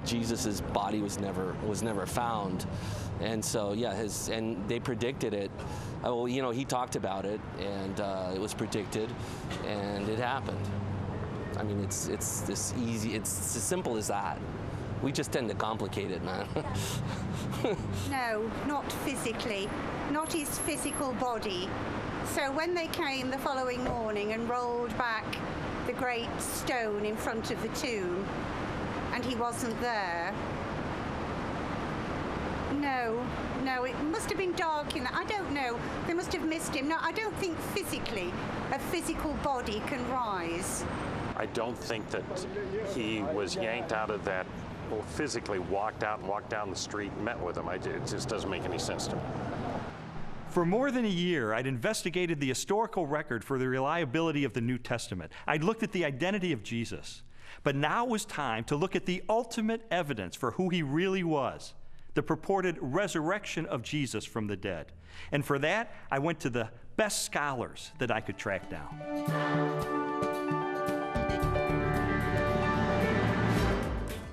Speaker 7: Jesus's body was never found, and so yeah, and they predicted it. Well, you know, he talked about it, and it was predicted, and it happened. I mean, it's this easy. It's as simple as that.
Speaker 17: We just tend to complicate it, man.
Speaker 1: No, not physically, not his physical body. So when they came the following morning and rolled back the great stone in front of the tomb, and he wasn't there, no, it must have been dark in that. I don't know. They must have missed him. No, I don't think physically a physical body can rise.
Speaker 22: I don't think that he was yanked out of that, or physically walked out and walked down the street and met with him. It just doesn't make any sense to me.
Speaker 5: For more than a year, I'd investigated the historical record for the reliability of the New Testament. I'd looked at the identity of Jesus. But now it was time to look at the ultimate evidence for who he really was, the purported resurrection of Jesus from the dead. And for that, I went to the best scholars that I could track down.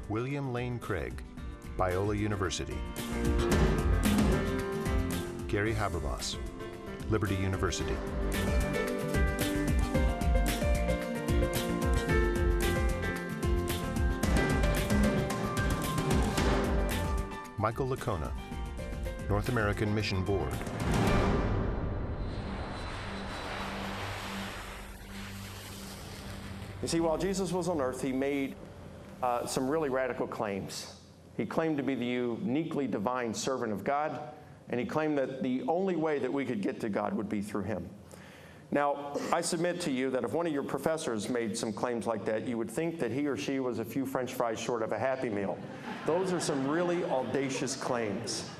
Speaker 10: William Lane Craig, Biola University. Gary Habermas, Liberty University. Michael Licona, North American Mission Board.
Speaker 23: You see, while Jesus was on earth, he made some really radical claims. He claimed to be the uniquely divine servant of God, and he claimed that the only way that we could get to God would be through him. Now, I submit to you that if one of your professors made some claims like that, you would think that he or she was a few French fries short of a Happy Meal. Those are some really audacious claims.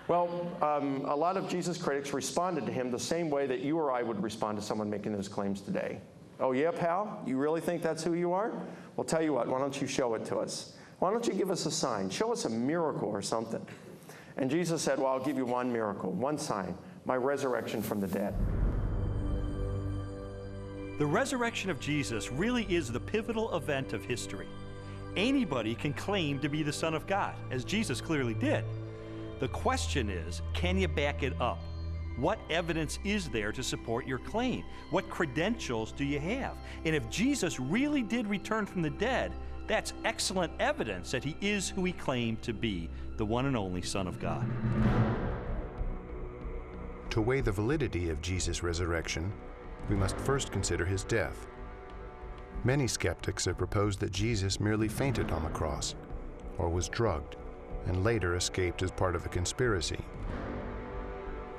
Speaker 23: Well, a lot of Jesus critics responded to him the same way that you or I would respond to someone making those claims today. Oh yeah, pal? You really think that's who you are? Well, tell you what, why don't you show it to us? Why don't you give us a sign? Show us a miracle or something. And Jesus said, well, I'll give you one miracle, one sign, my resurrection from the dead.
Speaker 5: The resurrection of Jesus really is the pivotal event of history. Anybody can claim to be the Son of God, as Jesus clearly did. The question is, can you back it up? What evidence is there to support your claim? What credentials do you have? And if Jesus really did return from the dead, that's excellent evidence that he is who he claimed to be, the one and only Son of God.
Speaker 10: To weigh the validity of Jesus' resurrection, we must first consider his death. Many skeptics have proposed that Jesus merely fainted on the cross, or was drugged, and later escaped as part of a conspiracy.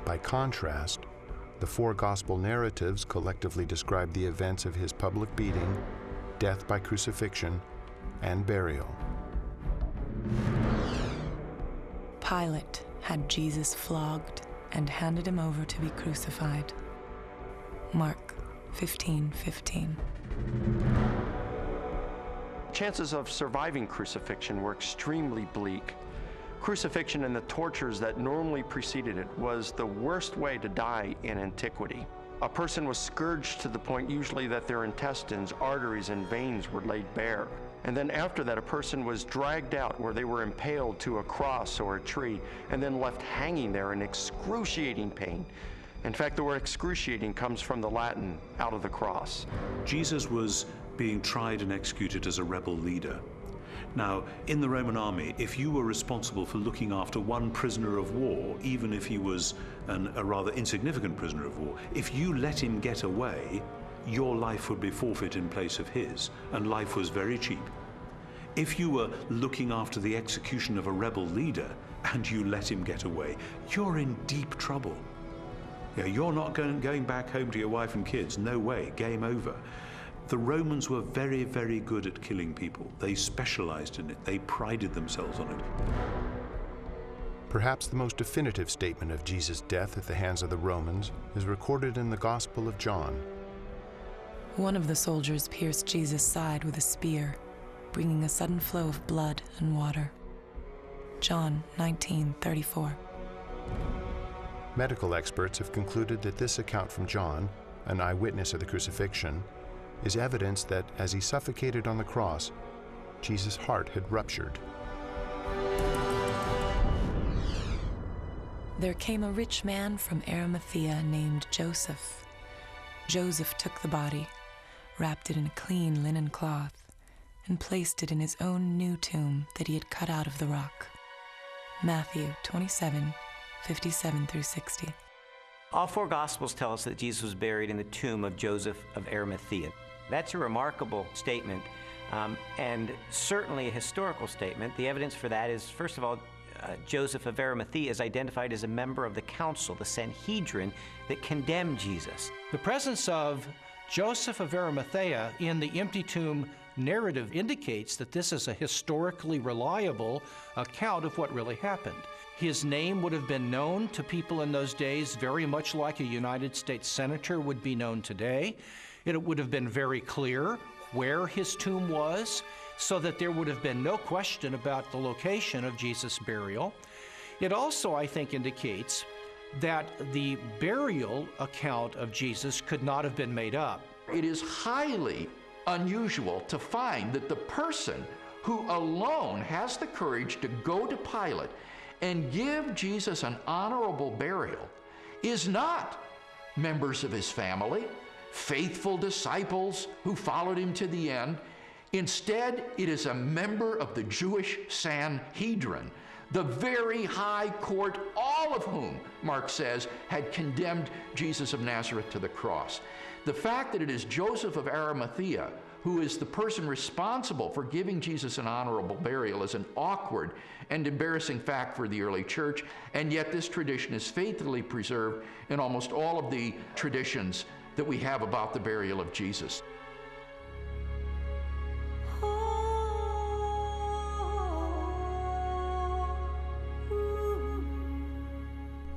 Speaker 10: By contrast, the four gospel narratives collectively describe the events of his public beating, death by crucifixion, and burial.
Speaker 13: Pilate had Jesus flogged and handed him over to be crucified. Mark 15:15.
Speaker 23: Chances of surviving crucifixion were extremely bleak. Crucifixion and the tortures that normally preceded it was the worst way to die in antiquity. A person was scourged to the point usually that their intestines, arteries, and veins were laid bare. And then after that, a person was dragged out where they were impaled to a cross or a tree and then left hanging there in excruciating pain. In fact, the word excruciating comes from the Latin, out of the cross.
Speaker 11: Jesus was being tried and executed as a rebel leader. Now, in the Roman army, if you were responsible for looking after one prisoner of war, even if he was a rather insignificant prisoner of war, if you let him get away, your life would be forfeit in place of his, and life was very cheap. If you were looking after the execution of a rebel leader and you let him get away, you're in deep trouble. Yeah, you're not going back home to your wife and kids. No way, game over. The Romans were very, very good at killing people. They specialized in it. They prided themselves on it.
Speaker 10: Perhaps the most definitive statement of Jesus' death at the hands of the Romans is recorded in the Gospel of John.
Speaker 13: One of the soldiers pierced Jesus' side with a spear, bringing a sudden flow of blood and water. John 19:34.
Speaker 10: Medical experts have concluded that this account from John, an eyewitness of the crucifixion, is evidence that as he suffocated on the cross, Jesus' heart had ruptured.
Speaker 13: There came a rich man from Arimathea named Joseph. Joseph took the body, wrapped it in a clean linen cloth, and placed it in his own new tomb that he had cut out of the rock. Matthew 27:57 through 60.
Speaker 14: All four Gospels tell us that Jesus was buried in the tomb of Joseph of Arimathea. That's a remarkable statement, and certainly a historical statement. The evidence for that is, first of all, Joseph of Arimathea is identified as a member of the council, the Sanhedrin, that condemned Jesus.
Speaker 12: The presence of Joseph of Arimathea in the empty tomb narrative indicates that this is a historically reliable account of what really happened. His name would have been known to people in those days very much like a United States senator would be known today. It would have been very clear where his tomb was, so that there would have been no question about the location of Jesus' burial. It also, I think, indicates that the burial account of Jesus could not have been made up.
Speaker 2: It is highly unusual to find that the person who alone has the courage to go to Pilate and give Jesus an honorable burial is not members of his family, faithful disciples who followed him to the end. Instead, it is a member of the Jewish Sanhedrin, the very high court, all of whom, Mark says, had condemned Jesus of Nazareth to the cross. The fact that it is Joseph of Arimathea who is the person responsible for giving Jesus an honorable burial is an awkward and embarrassing fact for the early church, and yet this tradition is faithfully preserved in almost all of the traditions that we have about the burial of Jesus.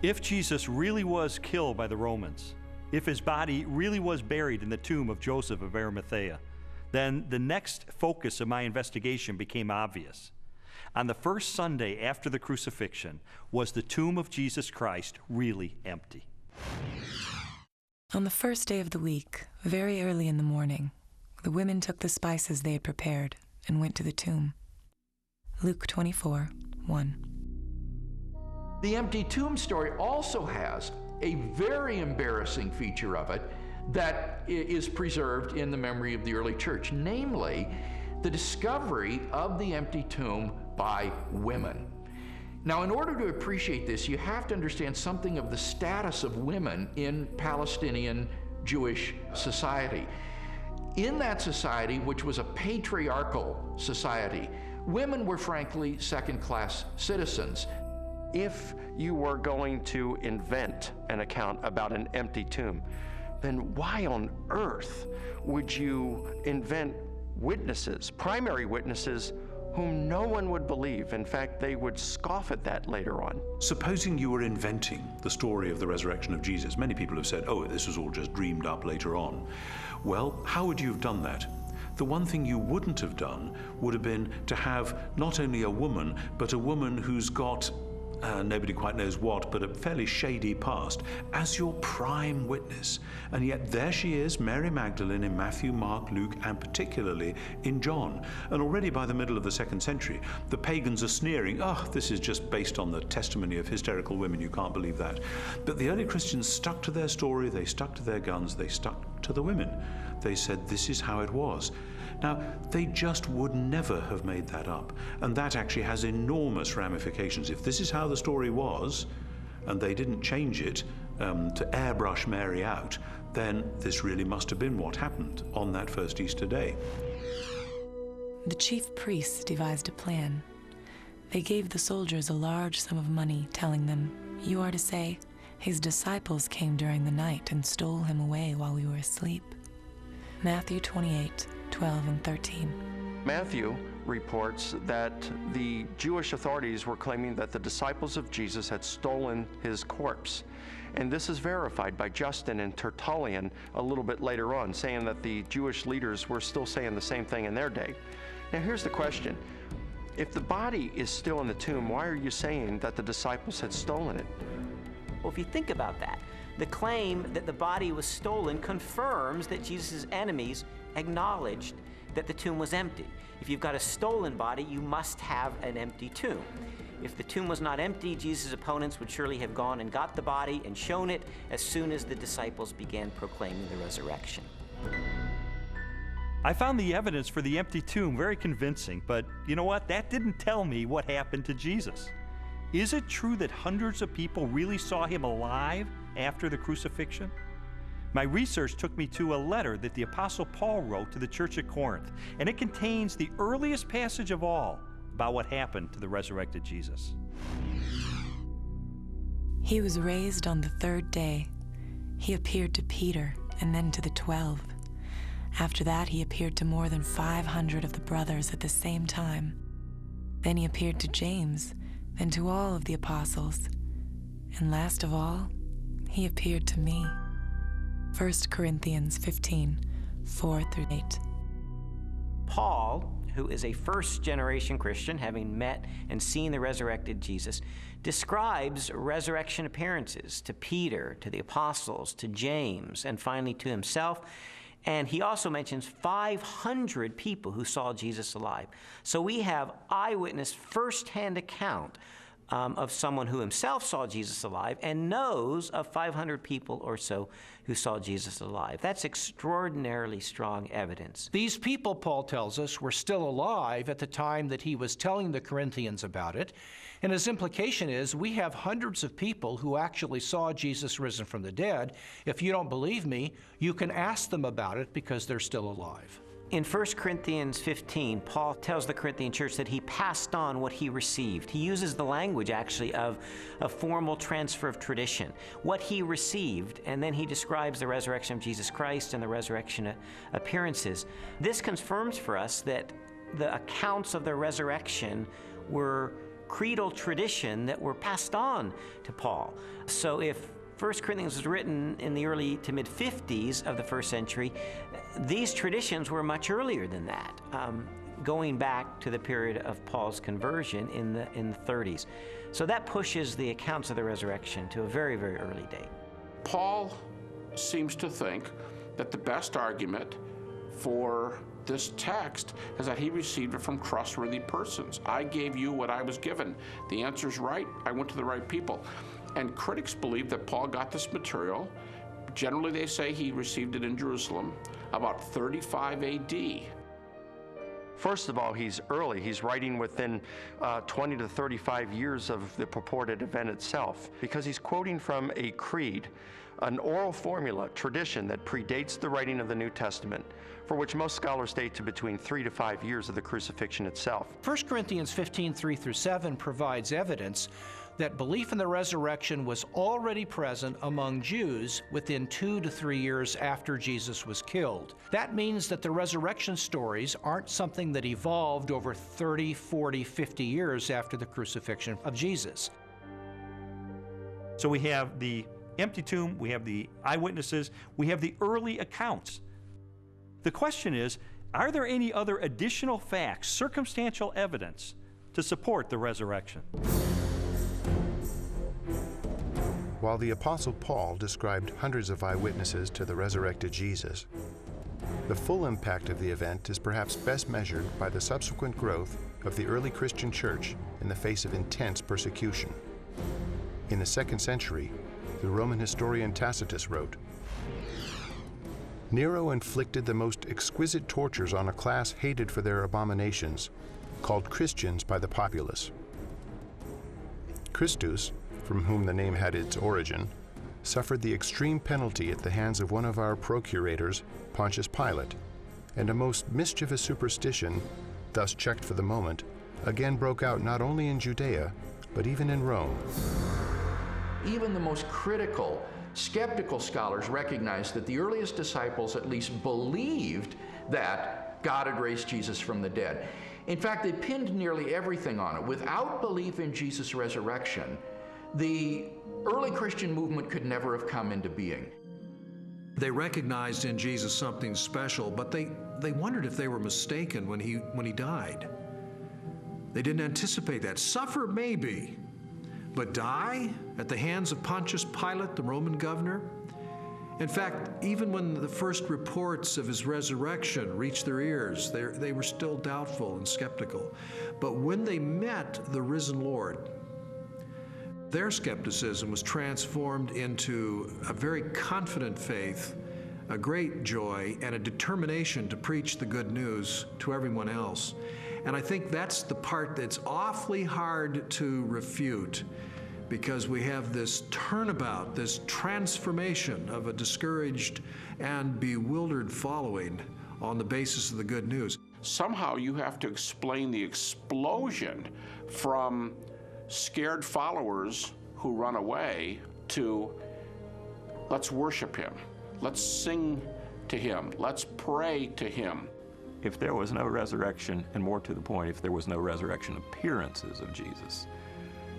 Speaker 5: If Jesus really was killed by the Romans, if his body really was buried in the tomb of Joseph of Arimathea, then the next focus of my investigation became obvious. On the first Sunday after the crucifixion, was the tomb of Jesus Christ really empty?
Speaker 13: On the first day of the week, very early in the morning, the women took the spices they had prepared and went to the tomb. Luke 24:1.
Speaker 2: The empty tomb story also has a very embarrassing feature of it that is preserved in the memory of the early church, namely the discovery of the empty tomb by women. Now, in order to appreciate this, you have to understand something of the status of women in Palestinian Jewish society. In that society, which was a patriarchal society, women were frankly second-class citizens.
Speaker 3: If you were going to invent an account about an empty tomb, then why on earth would you invent witnesses, primary witnesses, whom no one would believe? In fact, they would scoff at that later on.
Speaker 11: Supposing you were inventing the story of the resurrection of Jesus, many people have said, oh, this was all just dreamed up later on. Well, how would you have done that? The one thing you wouldn't have done would have been to have not only a woman, but a woman who's got nobody quite knows what, but a fairly shady past, as your prime witness. And yet there she is, Mary Magdalene, in Matthew, Mark, Luke, and particularly in John. And already by the middle of the 2nd century, the pagans are sneering, oh, this is just based on the testimony of hysterical women, you can't believe that. But the early Christians stuck to their story, they stuck to their guns, they stuck to the women. They said, this is how it was. Now, they just would never have made that up, and that actually has enormous ramifications. If this is how the story was, and they didn't change it to airbrush Mary out, then this really must have been what happened on that first Easter day.
Speaker 13: The chief priests devised a plan. They gave the soldiers a large sum of money, telling them, "You are to say, his disciples came during the night and stole him away while we were asleep." Matthew 28:12 and 13.
Speaker 3: Matthew reports that the Jewish authorities were claiming that the disciples of Jesus had stolen his corpse. And this is verified by Justin and Tertullian a little bit later on, saying that the Jewish leaders were still saying the same thing in their day. Now here's the question. If the body is still in the tomb, why are you saying that the disciples had stolen it?
Speaker 14: Well, if you think about that, the claim that the body was stolen confirms that Jesus' enemies acknowledged that the tomb was empty. If you've got a stolen body, you must have an empty tomb. If the tomb was not empty, Jesus' opponents would surely have gone and got the body and shown it as soon as the disciples began proclaiming the resurrection.
Speaker 5: I found the evidence for the empty tomb very convincing, but you know what? That didn't tell me what happened to Jesus. Is it true that hundreds of people really saw him alive after the crucifixion? My research took me to a letter that the Apostle Paul wrote to the church at Corinth, and it contains the earliest passage of all about what happened to the resurrected Jesus.
Speaker 13: He was raised on the third day. He appeared to Peter and then to the 12. After that, he appeared to more than 500 of the brothers at the same time. Then he appeared to James, then to all of the apostles. And last of all, he appeared to me. 1 Corinthians 15, 4-8.
Speaker 14: Paul, who is a first-generation Christian, having met and seen the resurrected Jesus, describes resurrection appearances to Peter, to the apostles, to James, and finally to himself. And he also mentions 500 people who saw Jesus alive. So we have eyewitness first-hand account of someone who himself saw Jesus alive and knows of 500 people or so who saw Jesus alive. That's extraordinarily strong evidence.
Speaker 12: These people, Paul tells us, were still alive at the time that he was telling the Corinthians about it. And his implication is we have hundreds of people who actually saw Jesus risen from the dead. If you don't believe me, you can ask them about it because they're still alive.
Speaker 14: In 1 Corinthians 15, Paul tells the Corinthian church that he passed on what he received. He uses the language, actually, of a formal transfer of tradition. What he received, and then he describes the resurrection of Jesus Christ and the resurrection appearances. This confirms for us that the accounts of the resurrection were creedal tradition that were passed on to Paul. So if 1 Corinthians was written in the early to mid-50s of the first century, these traditions were much earlier than that, going back to the period of Paul's conversion in the 30s. So that pushes the accounts of the resurrection to a very, very early date.
Speaker 2: Paul seems to think that the best argument for this text is that he received it from trustworthy persons. I gave you what I was given. The answer's right. I went to the right people. And critics believe that Paul got this material. Generally, they say he received it in Jerusalem about 35 AD.
Speaker 3: First of all, he's early. He's writing within 20 to 35 years of the purported event itself, because he's quoting from a creed, an oral formula, tradition that predates the writing of the New Testament, for which most scholars date to between 3 to 5 years of the crucifixion itself.
Speaker 12: 1 Corinthians 15, 3-7 provides evidence that belief in the resurrection was already present among Jews within 2 to 3 years after Jesus was killed. That means that the resurrection stories aren't something that evolved over 30, 40, 50 years after the crucifixion of Jesus.
Speaker 5: So we have the empty tomb, we have the eyewitnesses, we have the early accounts. The question is, are there any other additional facts, circumstantial evidence, to support the resurrection?
Speaker 10: While the Apostle Paul described hundreds of eyewitnesses to the resurrected Jesus, the full impact of the event is perhaps best measured by the subsequent growth of the early Christian church in the face of intense persecution. In the 2nd century, the Roman historian Tacitus wrote, "Nero inflicted the most exquisite tortures on a class hated for their abominations, called Christians by the populace. Christus, from whom the name had its origin, suffered the extreme penalty at the hands of one of our procurators, Pontius Pilate, and a most mischievous superstition, thus checked for the moment, again broke out not only in Judea, but even in Rome."
Speaker 2: Even the most critical, skeptical scholars recognize that the earliest disciples at least believed that God had raised Jesus from the dead. In fact, they pinned nearly everything on it. Without belief in Jesus' resurrection, the early Christian movement could never have come into being.
Speaker 21: They recognized in Jesus something special, but they wondered if they were mistaken when he died. They didn't anticipate that. Suffer maybe, but die at the hands of Pontius Pilate, the Roman governor? In fact, even when the first reports of his resurrection reached their ears, they were still doubtful and skeptical. But when they met the risen Lord, their skepticism was transformed into a very confident faith a great joy and a determination to preach the good news to everyone else. And I think that's the part that's awfully hard to refute, because we have this turnabout, this transformation of a discouraged and bewildered following on the basis of the good news.
Speaker 4: Somehow you have to explain the explosion from scared followers who run away to let's worship him, let's sing to him, let's pray to him.
Speaker 19: If there was no resurrection, and more to the point, if there was no resurrection appearances of Jesus,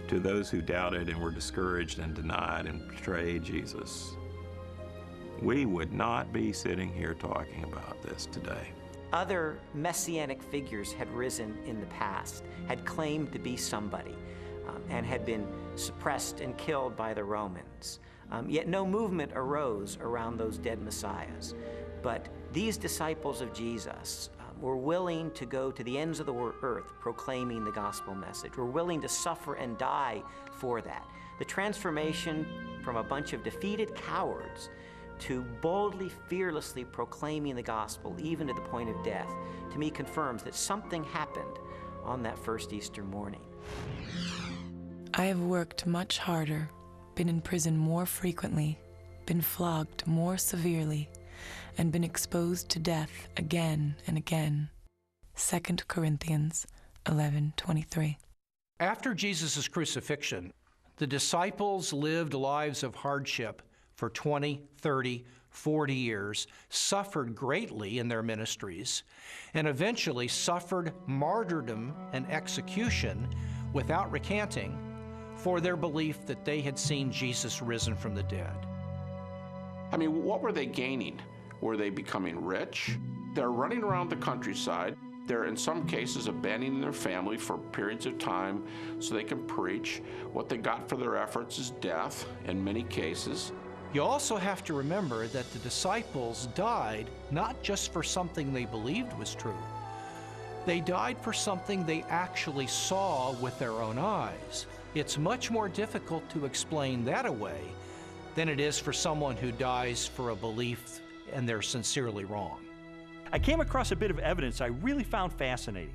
Speaker 19: to those who doubted and were discouraged and denied and betrayed Jesus, we would not be sitting here talking about this today.
Speaker 14: Other messianic figures had risen in the past, had claimed to be somebody, and had been suppressed and killed by the Romans. Yet no movement arose around those dead messiahs. But these disciples of Jesus were willing to go to the ends of the earth proclaiming the gospel message, were willing to suffer and die for that. The transformation from a bunch of defeated cowards to boldly, fearlessly proclaiming the gospel, even to the point of death, to me confirms that something happened on that first Easter morning.
Speaker 13: I have worked much harder, been in prison more frequently, been flogged more severely, and been exposed to death again and again. 2 Corinthians 11:23.
Speaker 12: After Jesus' crucifixion, the disciples lived lives of hardship for 20, 30, 40 years, suffered greatly in their ministries, and eventually suffered martyrdom and execution without recanting for their belief that they had seen Jesus risen from the dead.
Speaker 4: I mean, what were they gaining? Were they becoming rich? They're running around the countryside. They're, in some cases, abandoning their family for periods of time so they can preach. What they got for their efforts is death, in many cases.
Speaker 12: You also have to remember that the disciples died not just for something they believed was true. They died for something they actually saw with their own eyes. It's much more difficult to explain that away than it is for someone who dies for a belief and they're sincerely wrong.
Speaker 5: I came across a bit of evidence I really found fascinating.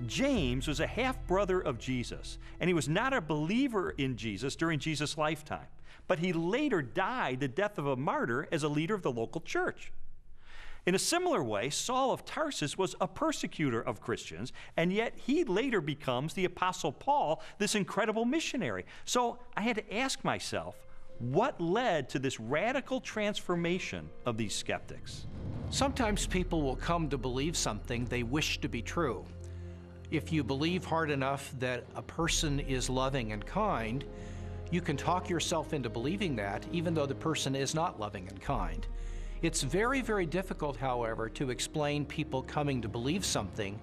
Speaker 5: James was a half-brother of Jesus, and he was not a believer in Jesus during Jesus' lifetime, but he later died the death of a martyr as a leader of the local church. In a similar way, Saul of Tarsus was a persecutor of Christians, and yet he later becomes the Apostle Paul, this incredible missionary. So I had to ask myself, what led to this radical transformation of these skeptics?
Speaker 12: Sometimes people will come to believe something they wish to be true. If you believe hard enough that a person is loving and kind, you can talk yourself into believing that, even though the person is not loving and kind. It's very, very difficult, however, to explain people coming to believe something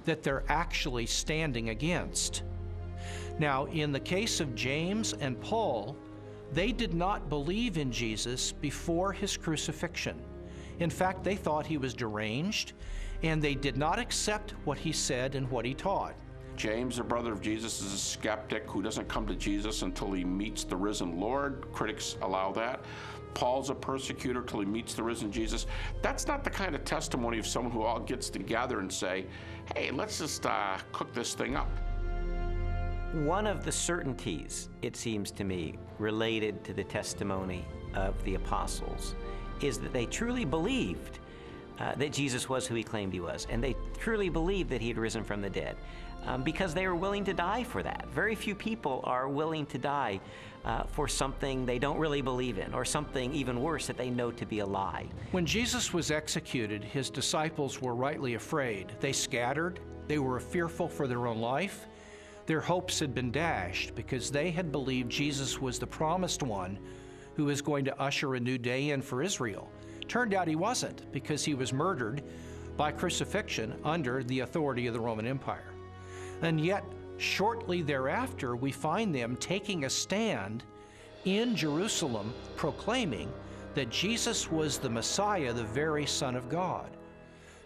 Speaker 12: that they're actually standing against. Now, in the case of James and Paul, they did not believe in Jesus before his crucifixion. In fact, they thought he was deranged, and they did not accept what he said and what he taught.
Speaker 4: James, the brother of Jesus, is a skeptic who doesn't come to Jesus until he meets the risen Lord. Critics allow that. Paul's a persecutor till he meets the risen Jesus. That's not the kind of testimony of someone who all gets together and say, hey, let's just cook this thing up.
Speaker 14: One of the certainties, it seems to me, related to the testimony of the apostles is that they truly believed that Jesus was who he claimed he was, and they truly believed that he had risen from the dead, because they were willing to die for that. Very few people are willing to die for something they don't really believe in, or something even worse that they know to be a lie.
Speaker 12: When Jesus was executed, his disciples were rightly afraid. They scattered, they were fearful for their own life. Their hopes had been dashed because they had believed Jesus was the promised one who was going to usher a new day in for Israel. Turned out he wasn't, because he was murdered by crucifixion under the authority of the Roman Empire. And yet, shortly thereafter, we find them taking a stand in Jerusalem, proclaiming that Jesus was the Messiah, the very Son of God.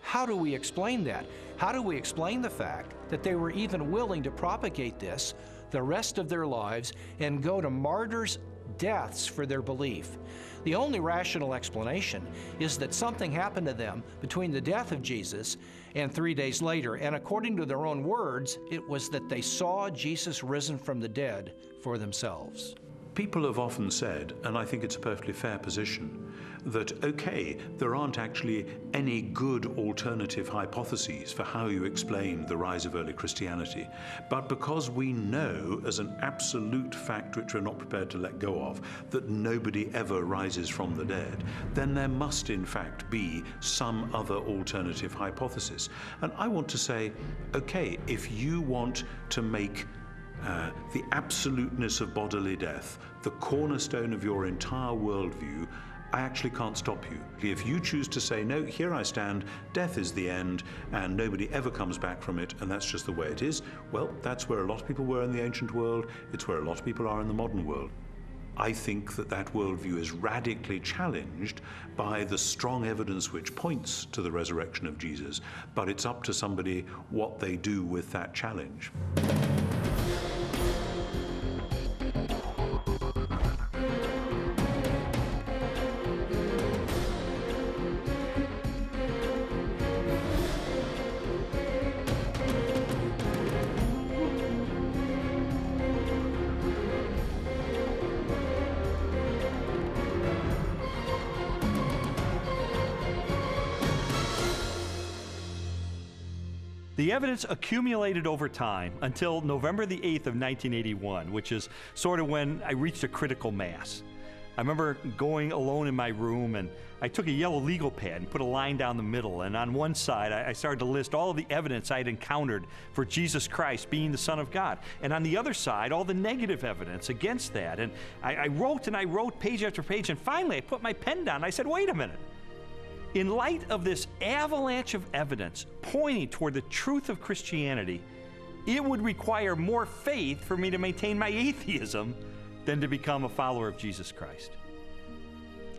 Speaker 12: How do we explain that? How do we explain the fact that they were even willing to propagate this the rest of their lives and go to martyrs deaths for their belief. The only rational explanation is that something happened to them between the death of Jesus and 3 days later, and according to their own words, it was that they saw Jesus risen from the dead for themselves.
Speaker 11: People have often said, and I think it's a perfectly fair position, that, okay, there aren't actually any good alternative hypotheses for how you explain the rise of early Christianity, but because we know as an absolute fact which we're not prepared to let go of, that nobody ever rises from the dead, then there must in fact be some other alternative hypothesis. And I want to say, okay, if you want to make the absoluteness of bodily death the cornerstone of your entire worldview, I actually can't stop you. If you choose to say, no, here I stand, death is the end, and nobody ever comes back from it, and that's just the way it is, well, that's where a lot of people were in the ancient world, it's where a lot of people are in the modern world. I think that that worldview is radically challenged by the strong evidence which points to the resurrection of Jesus, but it's up to somebody what they do with that challenge.
Speaker 5: The evidence accumulated over time until November the 8th of 1981, which is sort of when I reached a critical mass. I remember going alone in my room, and I took a yellow legal pad and put a line down the middle, and on one side I started to list all of the evidence I had encountered for Jesus Christ being the Son of God, and on the other side all the negative evidence against that. And I wrote and I wrote page after page, and finally I put my pen down and I said, wait a minute. In light of this avalanche of evidence pointing toward the truth of Christianity, it would require more faith for me to maintain my atheism than to become a follower of Jesus Christ.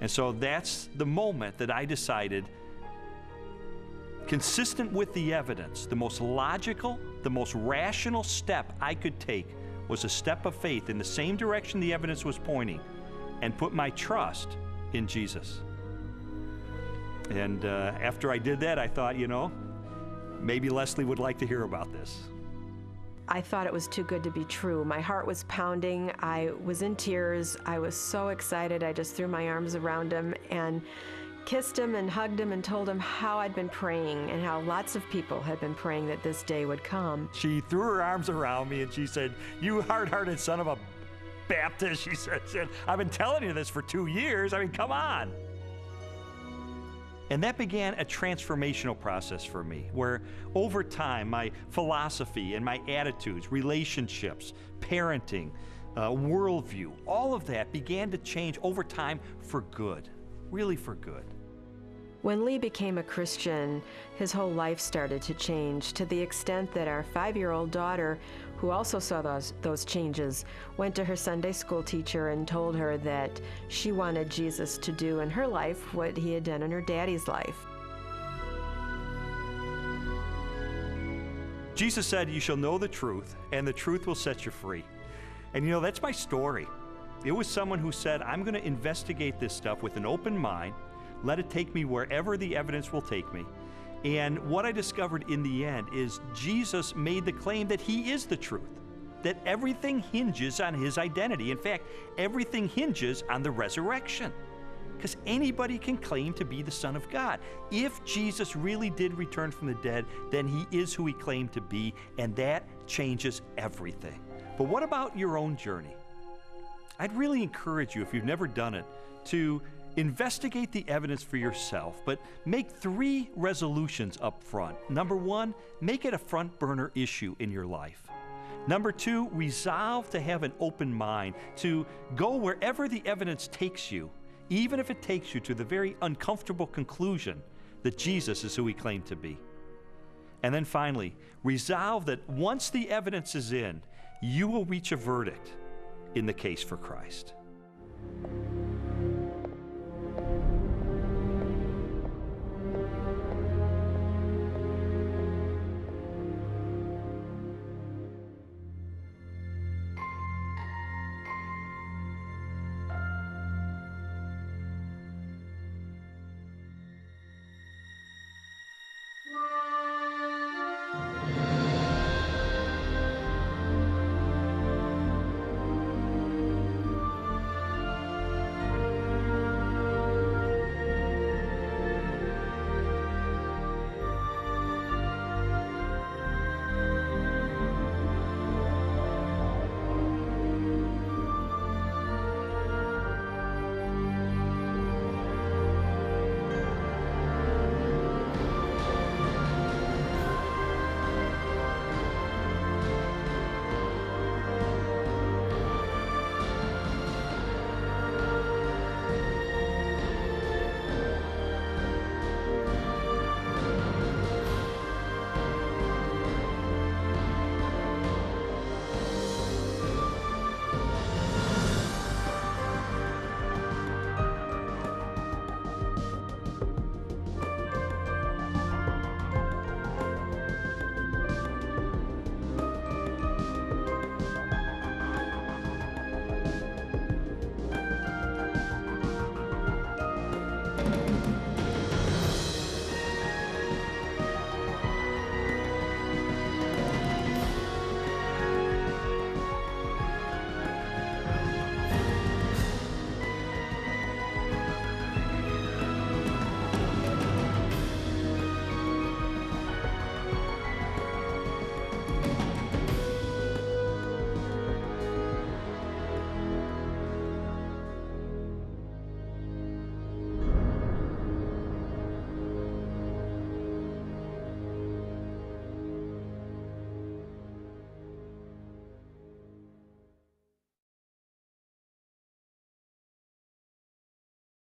Speaker 5: And so that's the moment that I decided, consistent with the evidence, the most logical, the most rational step I could take was a step of faith in the same direction the evidence was pointing, and put my trust in Jesus. And after I did that, I thought, you know, maybe Leslie would like to hear about this.
Speaker 6: I thought it was too good to be true. My heart was pounding. I was in tears. I was so excited. I just threw my arms around him and kissed him and hugged him and told him how I'd been praying and how lots of people had been praying that this day would come.
Speaker 5: She threw her arms around me and she said, "You hard-hearted son of a Baptist," she said, "I've been telling you this for 2 years. I mean, come on." And that began a transformational process for me, where over time, my philosophy and my attitudes, relationships, parenting, worldview, all of that began to change over time for good, really for good.
Speaker 6: When Lee became a Christian, his whole life started to change, to the extent that our 5-year-old daughter, who also saw those changes, went to her Sunday school teacher and told her that she wanted Jesus to do in her life what he had done in her daddy's life.
Speaker 5: Jesus said, "You shall know the truth, and the truth will set you free." And you know, that's my story. It was someone who said, I'm going to investigate this stuff with an open mind, let it take me wherever the evidence will take me. And what I discovered in the end is Jesus made the claim that he is the truth, that everything hinges on his identity. In fact, everything hinges on the resurrection, because anybody can claim to be the Son of God. If Jesus really did return from the dead, then he is who he claimed to be, and that changes everything. But what about your own journey? I'd really encourage you, if you've never done it, to investigate the evidence for yourself, but make 3 resolutions up front. Number 1, make it a front burner issue in your life. Number 2, resolve to have an open mind, to go wherever the evidence takes you, even if it takes you to the very uncomfortable conclusion that Jesus is who he claimed to be. And then finally, resolve that once the evidence is in, you will reach a verdict in the case for Christ.